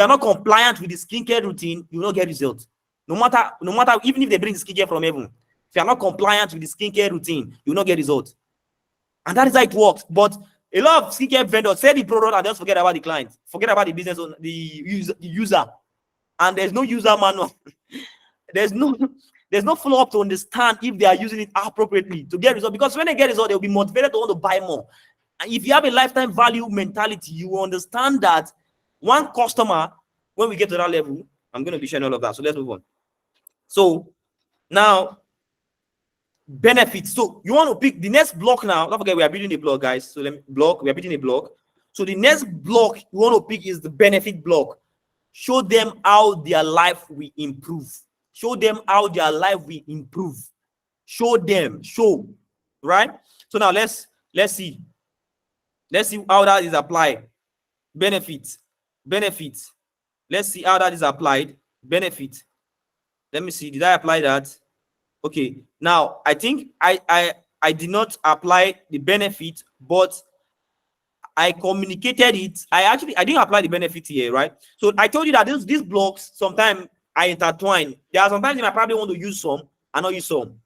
[SPEAKER 1] not compliant with the skincare routine, you will not get results. No matter, even if they bring the skincare from heaven, if you are not compliant with the skincare routine, you will not get results. And that is how it works. But a lot of skincare vendors sell the product and just forget about the client, forget about the business owner, the user. And there's no user manual. there's no follow-up to understand if they are using it appropriately to get results. Because when they get results, they'll be motivated to want to buy more. And if you have a lifetime value mentality, you will understand that one customer, when we get to that level, I'm going to be sharing all of that. So let's move on. So now, benefits. So you want to pick the next block now. Don't forget, we are building a block, guys. So we are building a block. So the next block you want to pick is the benefit block. Show them how their life will improve. Show them how their life will improve. Show, right? So now let's see. Let's see how that is applied. Benefits. Let's see how that is applied. Benefit. Let me see. Did I apply that? Okay. Now I think I did not apply the benefit, but I communicated it. I didn't apply the benefit here, right? So I told you that these blocks sometimes I intertwine. There are sometimes you might probably want to use some and not use some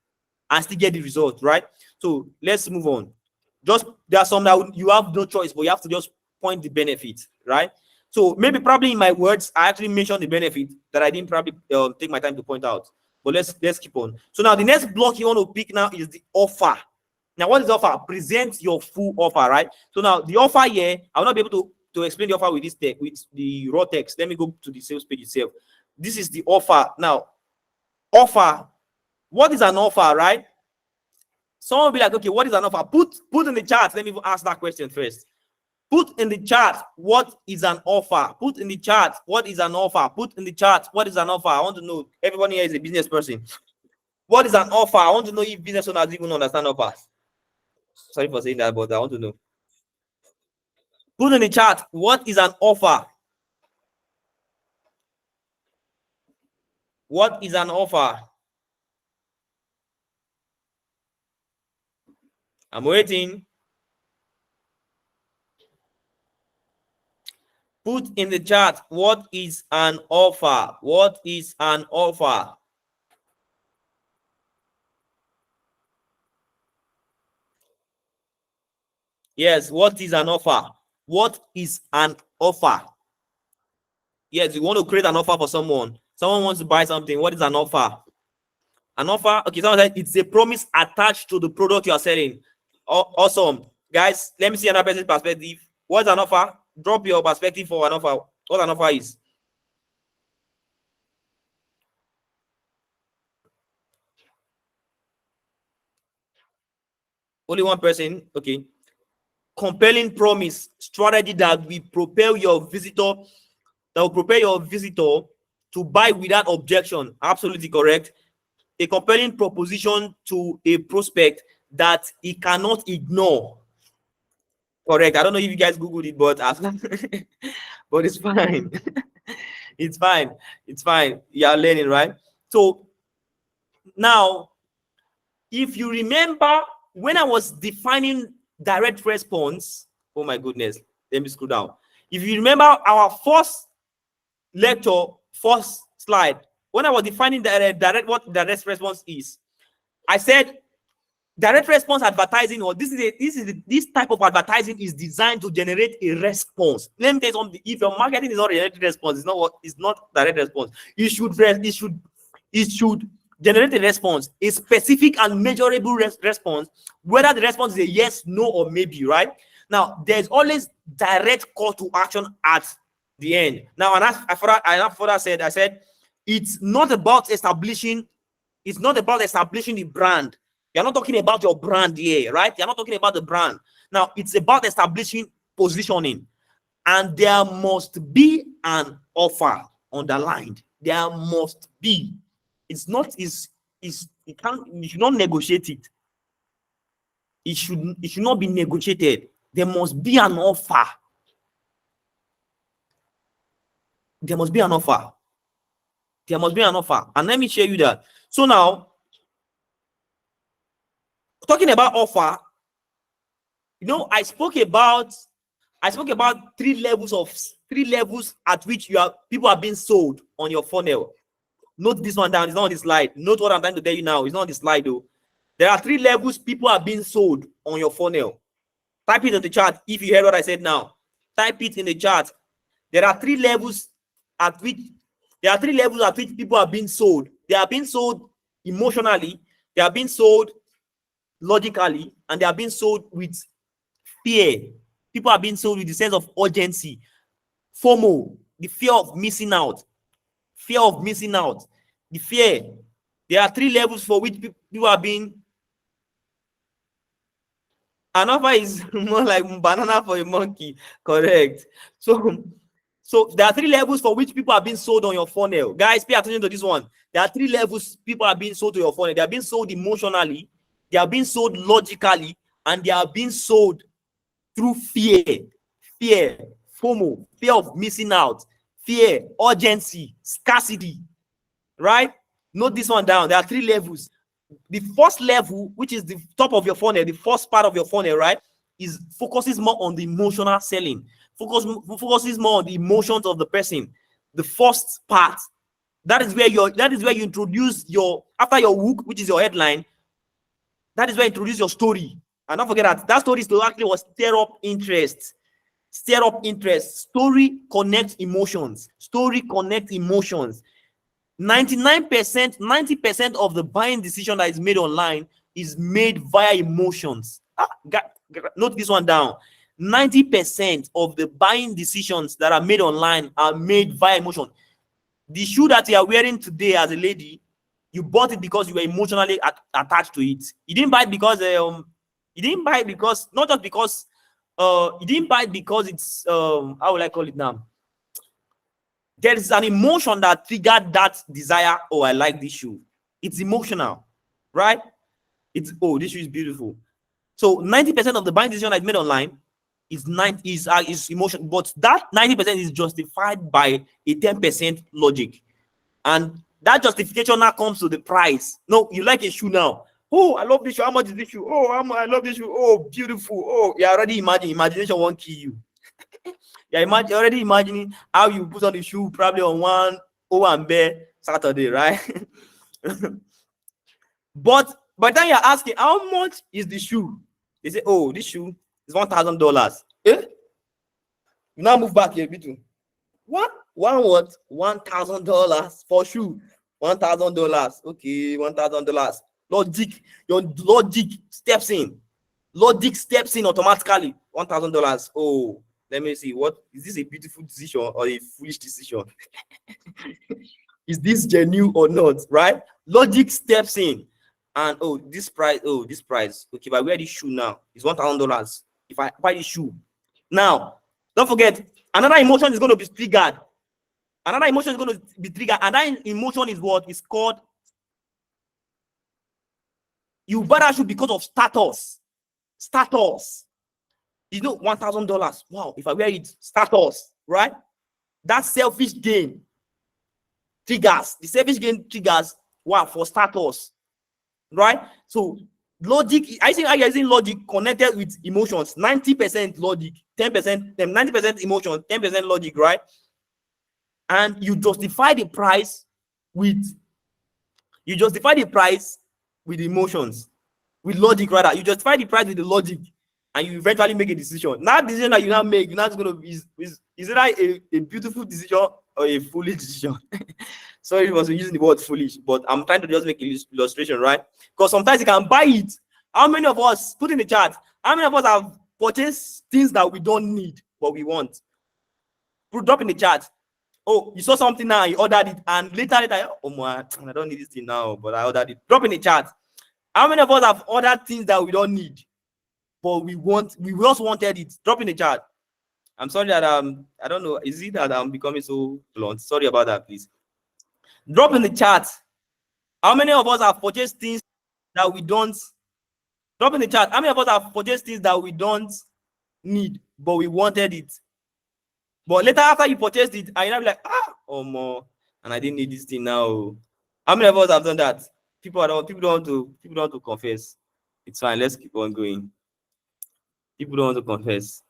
[SPEAKER 1] and still get the result, right? So let's move on. Just there are some that you have no choice, but you have to just point the benefit, right? So maybe probably in my words, I actually mentioned the benefit that I didn't probably take my time to point out. But let's keep on. So now the next block you want to pick now is the offer. Now, what is the offer? Present your full offer, right? So now the offer here, I will not be able to explain the offer with this text, with the raw text. Let me go to the sales page itself. This is the offer. Now, offer. What is an offer, right? Someone will be like, okay, what is an offer? Put in the chat. Let me ask that question first. Put in the chat, what is an offer? Put in the chat, what is an offer? Put in the chat, what is an offer? I want to know. Everybody here is a business person. What is an offer? I want to know if business owners even understand offers. Sorry for saying that, but I want to know. Put in the chat, what is an offer? What is an offer? I'm waiting. Put in the chat, what is an offer? What is an offer? Yes, what is an offer? What is an offer? Yes, you want to create an offer for someone. Someone wants to buy something. What is an offer? An offer, okay, someone said it's a promise attached to the product you are selling. Awesome. Guys, let me see another person's perspective. What's an offer? Drop your perspective for an offer. What an offer is. Only one person. Okay. compelling promise strategy that will prepare your visitor, to buy without objection. Absolutely correct. A compelling proposition to a prospect that he cannot ignore. Correct. I don't know if you guys Googled it, but but it's fine. It's fine. It's fine. You are learning, right? So now, if you remember, when I was defining direct response, oh my goodness, let me scroll down. If you remember our first lecture, first slide, when I was defining what direct response is, I said direct response advertising, or this type of advertising is designed to generate a response. Let me tell you something. If your marketing is not a direct response, it's not direct response. It should generate a response, a specific and measurable response, whether the response is a yes, no, or maybe, right? Now, there's always direct call to action at the end. Now, and I said, it's not about establishing the brand. You're not talking about your brand here, right? You're not talking about the brand. Now, it's about establishing positioning. And there must be an offer underlined. There must be. You should not negotiate it. It should not be negotiated. There must be an offer. There must be an offer. There must be an offer. And let me show you that. So now, talking about offer, I spoke about three levels at which people are being sold on your funnel. Note this one down. It's not on the slide. Note what I'm trying to tell you now. It's not on the slide though. There are 3 levels people are being sold on your funnel. Type it in the chat if you heard what I said now. Type it in the chat. There are 3 levels at which people are being sold. They are being sold emotionally, they are being sold logically, and they are being sold with fear. People are being sold with the sense of urgency, FOMO, the fear of missing out. The fear. There are 3 levels for which people are being. An offer is more like banana for a monkey. Correct. So there are 3 levels for which people are being sold on your funnel. Guys, pay attention to this one. There are 3 levels people are being sold to your funnel. They are being sold emotionally, they are being sold logically, and they are being sold through fear, FOMO, fear of missing out, fear, urgency, scarcity, right? Note this one down. There are 3 levels. The first level, which is the top of your funnel, the first part of your funnel, right, focuses more on the emotional selling. Focuses more on the emotions of the person. The first part, that is where you introduce after your hook, which is your headline. That is where you introduce your story. And don't forget that story is to actually stir up interest. Story connects emotions. 90% of the buying decision that is made online is made via emotions. Note this one down. 90% of the buying decisions that are made online are made via emotion. The shoe that you are wearing today as a lady, you bought it because you were emotionally attached to it. You didn't buy it because it's how will I call it now? There is an emotion that triggered that desire. Oh, I like this shoe. It's emotional, right? This shoe is beautiful. So 90% of the buying decision that's made online is emotion, but that 90% is justified by a 10% logic, and that justification now comes to the price. No, you like a shoe now. Oh, I love this shoe. How much is this shoe? Oh, I love this shoe. Oh, beautiful. Oh, you already imagination won't kill you. You're already imagining how you put on the shoe probably on one Owambe Saturday, right? But by the time you're asking how much is the shoe, they say, oh, this shoe is $1,000. You now move back here a bit. What? $1,000 for shoe? $1,000. Okay, $1,000. Your logic steps in. Automatically. $1,000. Oh, let me see. What is this? A beautiful decision or a foolish decision? Is this genuine or not? Right? Logic steps in, and this price. Okay, but I wear this shoe now. It's $1,000. if I buy this shoe. Now, don't forget, another emotion is going to be triggered. Another emotion is going to be triggered, and that emotion is what is called, you buy that shoe because of status. Status. You know, $1,000. Wow, if I wear it, status, right? That selfish gain triggers. The selfish gain triggers, wow, for status, right? So logic, I think I'm using logic connected with emotions. 90% logic, 10%, 90% emotion, 10% logic, right? And you justify the price with emotions, with logic rather. You justify the price with the logic, and you eventually make a decision. Now, decision that you now make, you're not going to be is it a beautiful decision or a foolish decision? Sorry, I was using the word foolish, but I'm trying to just make an illustration, right? Because sometimes you can buy it. How many of us, put in the chat, how many of us have purchased things that we don't need but we want? Drop in the chat. Oh, you saw something now, you ordered it, and later, oh my, I don't need this thing now, but I ordered it. Drop in the chat. How many of us have ordered things that we don't need, but we just wanted it? Drop in the chat. I'm sorry that I don't know. Is it that I'm becoming so blunt? Sorry about that, please. Drop in the chat. How many of us have purchased things that we don't? Drop in the chat. How many of us have purchased things that we don't need, but we wanted it? But later, after you purchased it, and you'll be like, oh more, and I didn't need this thing now. How many of us have done that? People don't want to confess. It's fine. Let's keep on going. People don't want to confess.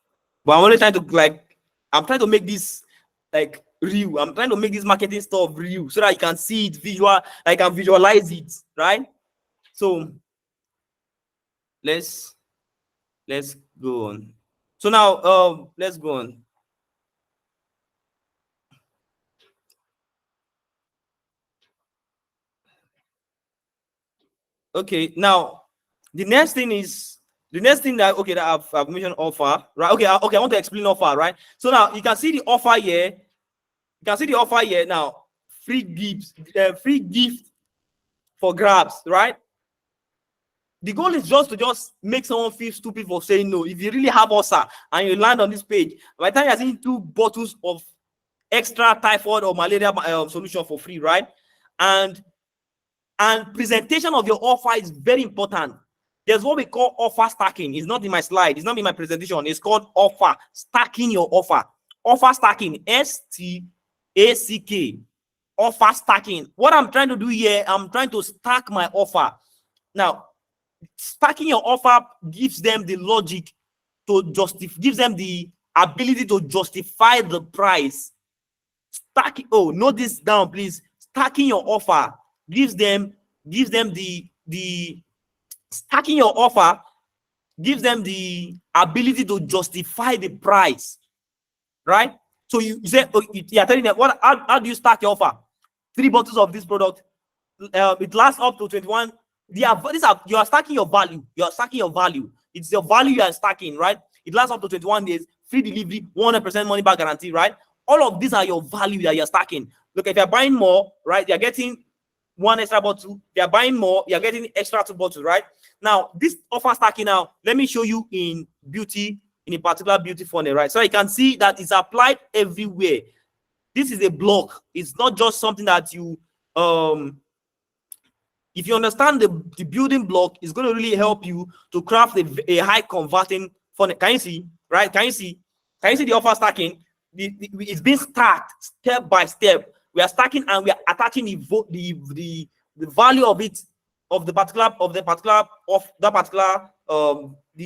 [SPEAKER 1] But I'm only trying to make this like real. I'm trying to make this marketing stuff real so that you can see it visual, I can visualize it, right? So let's go on. So now let's go on. Okay, now the next thing that I've mentioned offer, right? Okay, I want to explain offer, right? So now you can see the offer here. You can see the offer here now. Free gift for grabs, right? The goal is just to make someone feel stupid for saying no. If you really have ulcer and you land on this page, by the time you're seeing 2 bottles of extra typhoid or malaria solution for free, right? And presentation of your offer is very important. There's what we call offer stacking. It's not in my slide. It's not in my presentation. It's called offer stacking your offer. Offer stacking, S-T-A-C-K. Offer stacking. What I'm trying to do here, I'm trying to stack my offer. Now, stacking your offer gives them the logic to gives them the ability to justify the price. Stacking, note this down, please. Stacking your offer gives them the stacking your offer gives them the ability to justify the price, right? So you say, you're telling them how do you stack your offer? 3 bottles of this product, it lasts up to 21. You are stacking your value. You are stacking your value. It's your value you are stacking, right? It lasts up to 21 days, free delivery, 100% money back guarantee, right? All of these are your value that you're stacking. Look, if you're buying more, right, you're getting 1 extra bottle. If you're buying more, you're getting extra 2 bottles, right? Now, this offer stacking now, let me show you in a particular beauty funnel, right? So you can see that it's applied everywhere. This is a block. It's not just something that you if you understand the building block, it's going to really help you to craft a high converting funnel. Can you see? Right? Can you see the offer stacking? It's being stacked step by step. We are stacking and we are attaching the value of it, the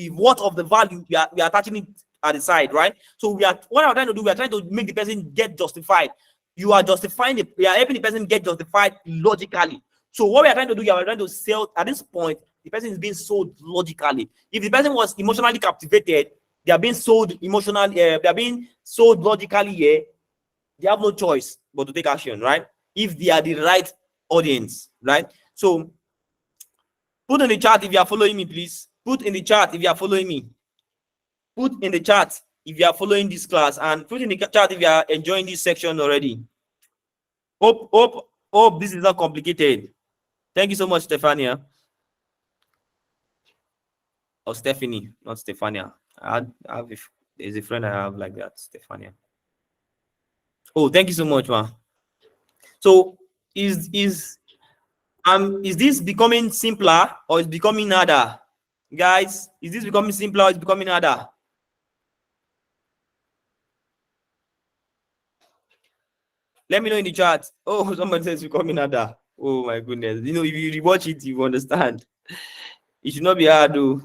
[SPEAKER 1] worth of the value. We are attaching it at the side, right? So what we are trying to do, we are trying to make the person get justified. You are justifying it. We are helping the person get justified logically. So what we are trying to do, we are trying to sell at this point. The person is being sold logically. If the person was emotionally captivated, they are being sold emotionally. They are being sold logically here. They have no choice but to take action, right? If they are the right audience, right? So put in the chat if you are following me, please. Put in the chat if you are following me. Put in the chat if you are following this class, and put in the chat if you are enjoying this section already. Hope this is not complicated. Thank you so much, Stefania. Or Stephanie, not Stefania. There's a friend I have like that, Stefania. Oh, thank you so much, man. So is this becoming simpler or is becoming harder? Guys, is this becoming simpler or is becoming harder? Let me know in the chat. Oh, somebody says becoming harder. Oh my goodness. You know, if you rewatch it, you understand. It should not be hard though.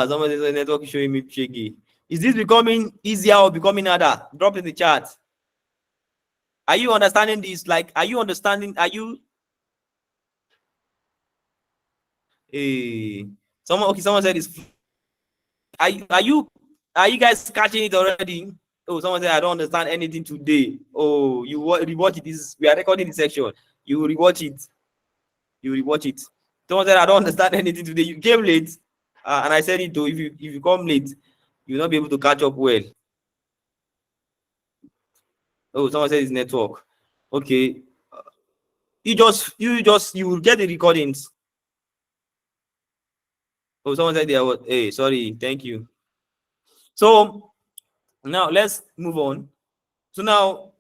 [SPEAKER 1] Someone says the network is showing me shaky. Is this becoming easier or becoming harder? Drop in the chat. Are you understanding this? Like, are you understanding? Are you someone said it's are you guys catching it already? Oh, someone said I don't understand anything today. Oh, you rewatch it. We are recording the section. You rewatch it. Someone said I don't understand anything today. You came late, and I said it too. If you come late, you'll not be able to catch up well. Oh, someone said it's network. Okay, you will get the recordings. Oh, someone said they are what? Hey, sorry, thank you. So now let's move on. So now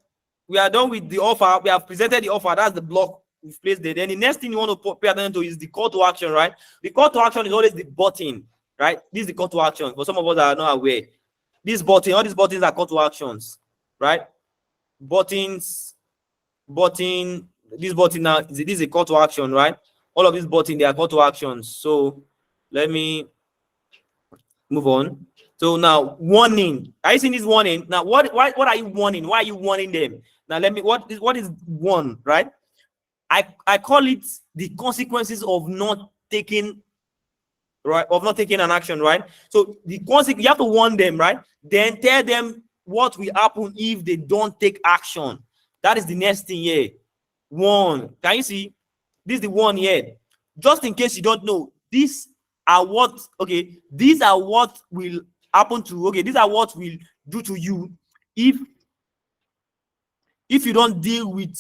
[SPEAKER 1] we are done with the offer. We have presented the offer. That's the block we've placed there. Then the next thing you want to pay attention to is the call to action, right? The call to action is always the button, right? This is the call to action. For some of us that are not aware, this button, all these buttons are call to actions, right? Buttons, this button now, this is a call to action, right? All of these buttons, they are call to actions. So let me move on. So now, warning. Are you seeing this warning? Now, what are you warning? Why are you warning them? Now, what is one, right? I call it the consequences of not taking, right? Of not taking an action, right? So the consequence, you have to warn them, right? Then tell them what will happen if they don't take action. That is the next thing here. One. Can you see? This is the one here. Just in case you don't know, these are what will happen to, these are what will do to you if you don't deal with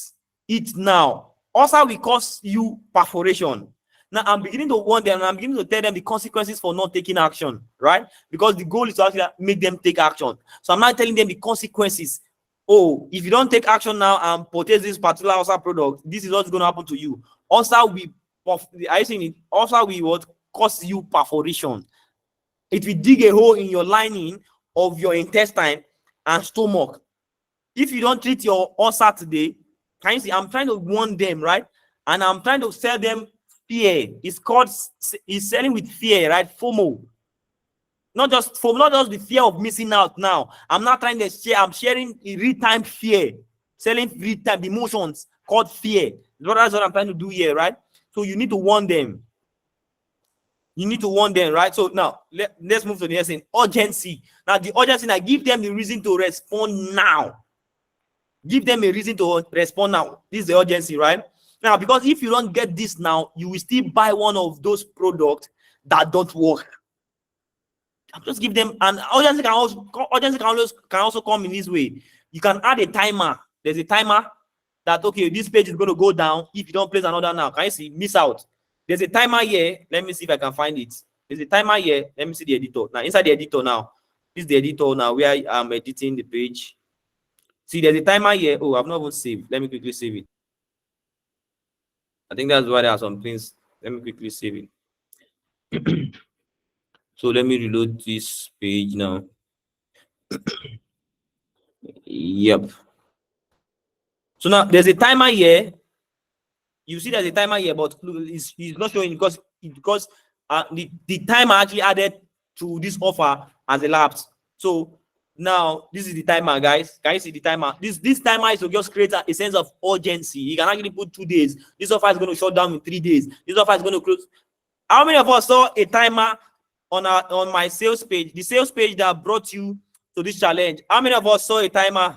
[SPEAKER 1] it now. Also will cause you perforation. Now I'm beginning to warn them, and I'm beginning to tell them the consequences for not taking action, right? Because the goal is to actually make them take action. So I'm not telling them the consequences. Oh, if you don't take action now and purchase this particular also product, this is what's going to happen to you. Also will cause you perforation. It will dig a hole in your lining of your intestine and stomach. If you don't treat your ulcer today, can you see? I'm trying to warn them, right? And I'm trying to sell them fear. It's selling with fear, right? FOMO. Not just the fear of missing out now. I'm not trying to share. I'm sharing real-time fear. Selling real-time emotions called fear. That's what I'm trying to do here, right? So you need to warn them. Right? So now let's move to the next thing. Urgency. Now the urgency, now give them the reason to respond now. Give them a reason to respond now. This is the urgency, right? Now, because if you don't get this now, you will still buy one of those products that don't work. I'm just give them an urgency. Can also come in this way. You can add a timer. There's a timer that this page is going to go down if you don't place another now. Can you see? Miss out. There's a timer here. Let me see if I can find it. There's a timer here. Let me see the editor. Now, inside the editor now. This is the editor now where I'm editing the page. See, there's a timer here. Oh, I've not even saved. Let me quickly save it. I think that's why there are some things. Let me quickly save it. So let me reload this page now. Yep. So now there's a timer here. You see there's a timer here, but it's not showing because the timer actually added to this offer as a lapse. So now this is the timer, guys. Can you see the timer? This timer is to just create a sense of urgency. You can actually put 2 days. This offer is going to shut down in 3 days. This offer is going to close. How many of us saw a timer on my sales page? The sales page that brought you to this challenge. How many of us saw a timer?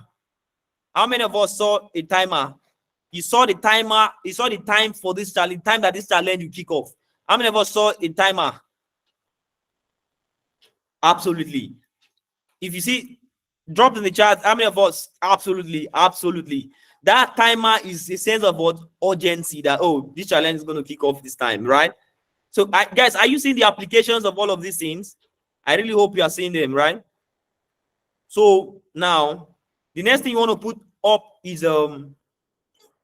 [SPEAKER 1] How many of us saw a timer? You saw the timer. You saw the time for this challenge. Time that this challenge will kick off. How many of us saw a timer? Absolutely. If you see, drop in the chat. How many of us? Absolutely. That timer is a sense of what? Urgency. That this challenge is going to kick off this time, right? So, guys, are you seeing the applications of all of these things? I really hope you are seeing them, right? So now the next thing you want to put up is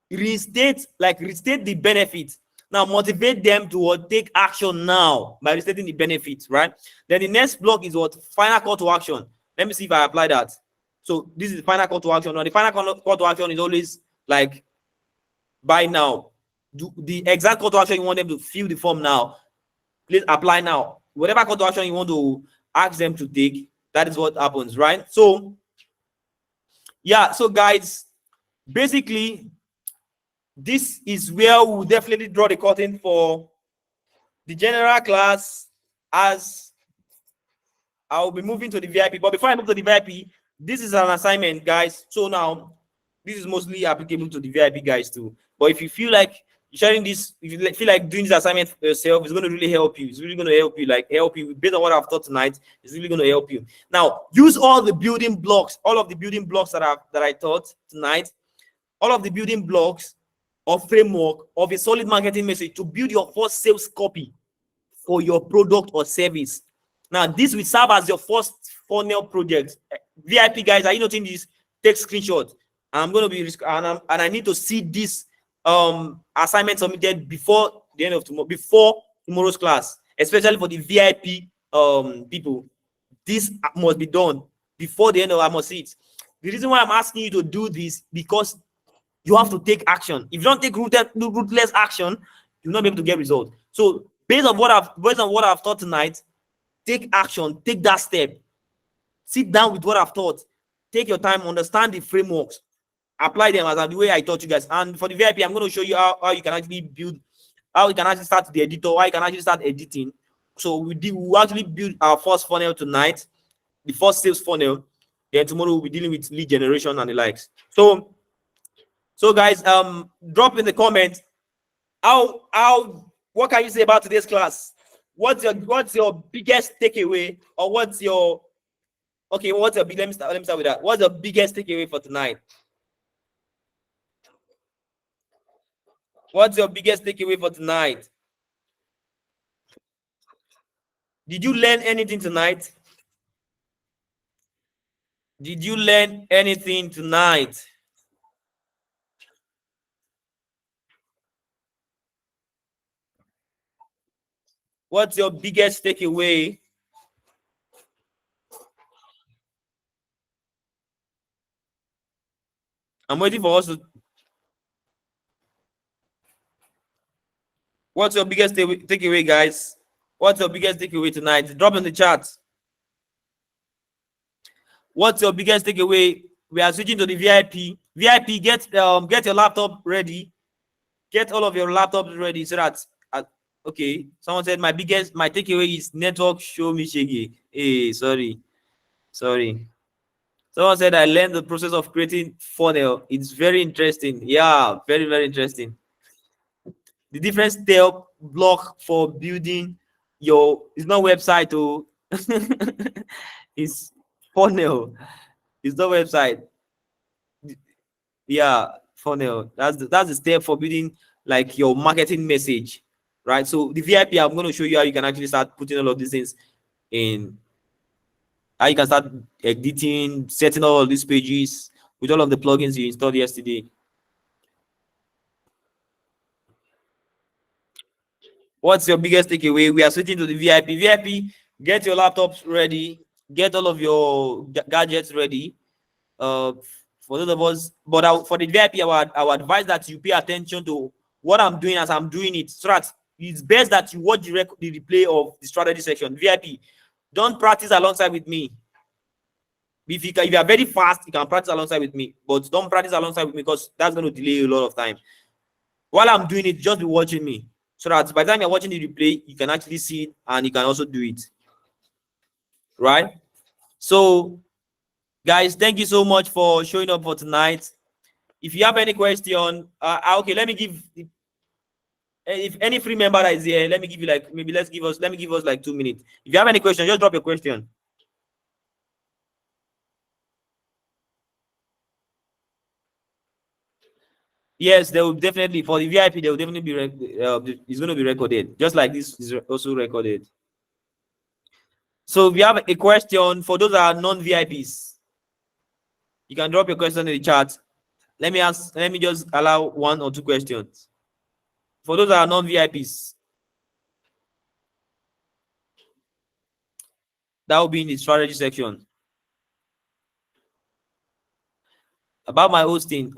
[SPEAKER 1] restate the benefits. Now motivate them to take action now by restating the benefits, right? Then the next block is what? Final call to action. Let me see if I apply that. So this is the final call to action. Now the final call to action is always like buy now. Do the exact call to action you want them to fill the form now. Please apply now. Whatever call to action you want to ask them to take, that is what happens, right? So yeah, so guys, basically this is where we'll definitely draw the curtain for the general class, as I'll be moving to the VIP. But before I move to the VIP, this is an assignment, guys. So now this is mostly applicable to the VIP guys too. But if you feel like sharing this, if you feel like doing this assignment for yourself, it's going to really help you. It's really going to help you, help you based on what I've taught tonight. It's really going to help you. Now, use all the building blocks, all of the building blocks that I taught tonight, all of the building blocks or framework of a solid marketing message to build your first sales copy for your product or service. Now, this will serve as your first funnel project. VIP guys, are you noting this? Take screenshot. I'm going to be and I need to see this assignment submitted before the end of tomorrow, before tomorrow's class, especially for the VIP people. This must be done before the end of I must see it. The reason why I'm asking you to do this, because you have to take action. If you don't take ruthless action, you'll not be able to get results. So based on what I've taught tonight, take action, take that step. Sit down with what I've taught. Take your time, understand the frameworks, apply them as the way I taught you guys. And for the VIP, I'm going to show you how you can actually build, how you can actually start the editor, how you can actually start editing. So we'll actually build our first funnel tonight, the first sales funnel. Then tomorrow we'll be dealing with lead generation and the likes. So guys, drop in the comments what can you say about today's class? What's your biggest takeaway, or let me start with that. What's the biggest takeaway for tonight? What's your biggest takeaway for tonight? Did you learn anything tonight? Did you learn anything tonight? What's your biggest takeaway? I'm waiting for us to. What's your biggest takeaway, guys? What's your biggest takeaway tonight? Drop in the chat. What's your biggest takeaway? We are switching to the VIP. VIP, get your laptop ready. Get all of your laptops ready so that okay. Someone said my takeaway is network show me shaggy. Hey, sorry. Someone said I learned the process of creating funnel. It's very interesting. Yeah, very, very interesting. The different step block for building it's not website to it's funnel. It's not website. Yeah, funnel. That's the step for building like your marketing message, right? So the VIP, I'm going to show you how you can actually start putting all of these things in. How you can start editing, setting all of these pages with all of the plugins you installed yesterday. What's your biggest takeaway? We are switching to the VIP. VIP, get your laptops ready, get all of your gadgets ready. For those of us, but for the VIP, I would advise that you pay attention to what I'm doing as I'm doing it. So that it's best that you watch the replay of the strategy section. VIP, don't practice alongside with me. If you are very fast, you can practice alongside with me, but don't practice alongside with me because that's going to delay a lot of time. While I'm doing it, just be watching me, so that by the time you're watching the replay, you can actually see it and you can also do it. Right? So, guys, thank you so much for showing up for tonight. If you have any question, okay, let me give. If any free member that is here, let me give you let me give us like 2 minutes. If you have any question, just drop your question. Yes, there will definitely, for the VIP, there will definitely be it's going to be recorded, just like this is also recorded. So if you have a question for those that are non-VIPs, you can drop your question in the chat. Let me just allow 1 or 2 questions. For those that are non-VIPs, that will be in the strategy section. About my hosting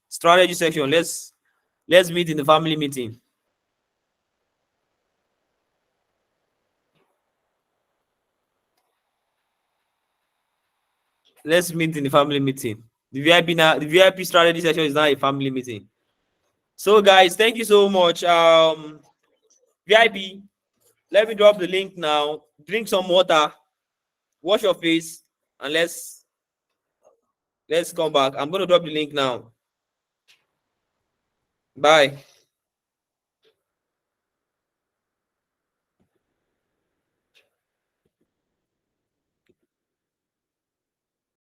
[SPEAKER 1] strategy section. Let's meet in the family meeting. Let's meet in the family meeting. The VIP strategy session is now a family meeting. So guys, thank you so much. VIP, let me drop the link now. Drink some water, wash your face, and let's come back. I'm going to drop the link now. Bye.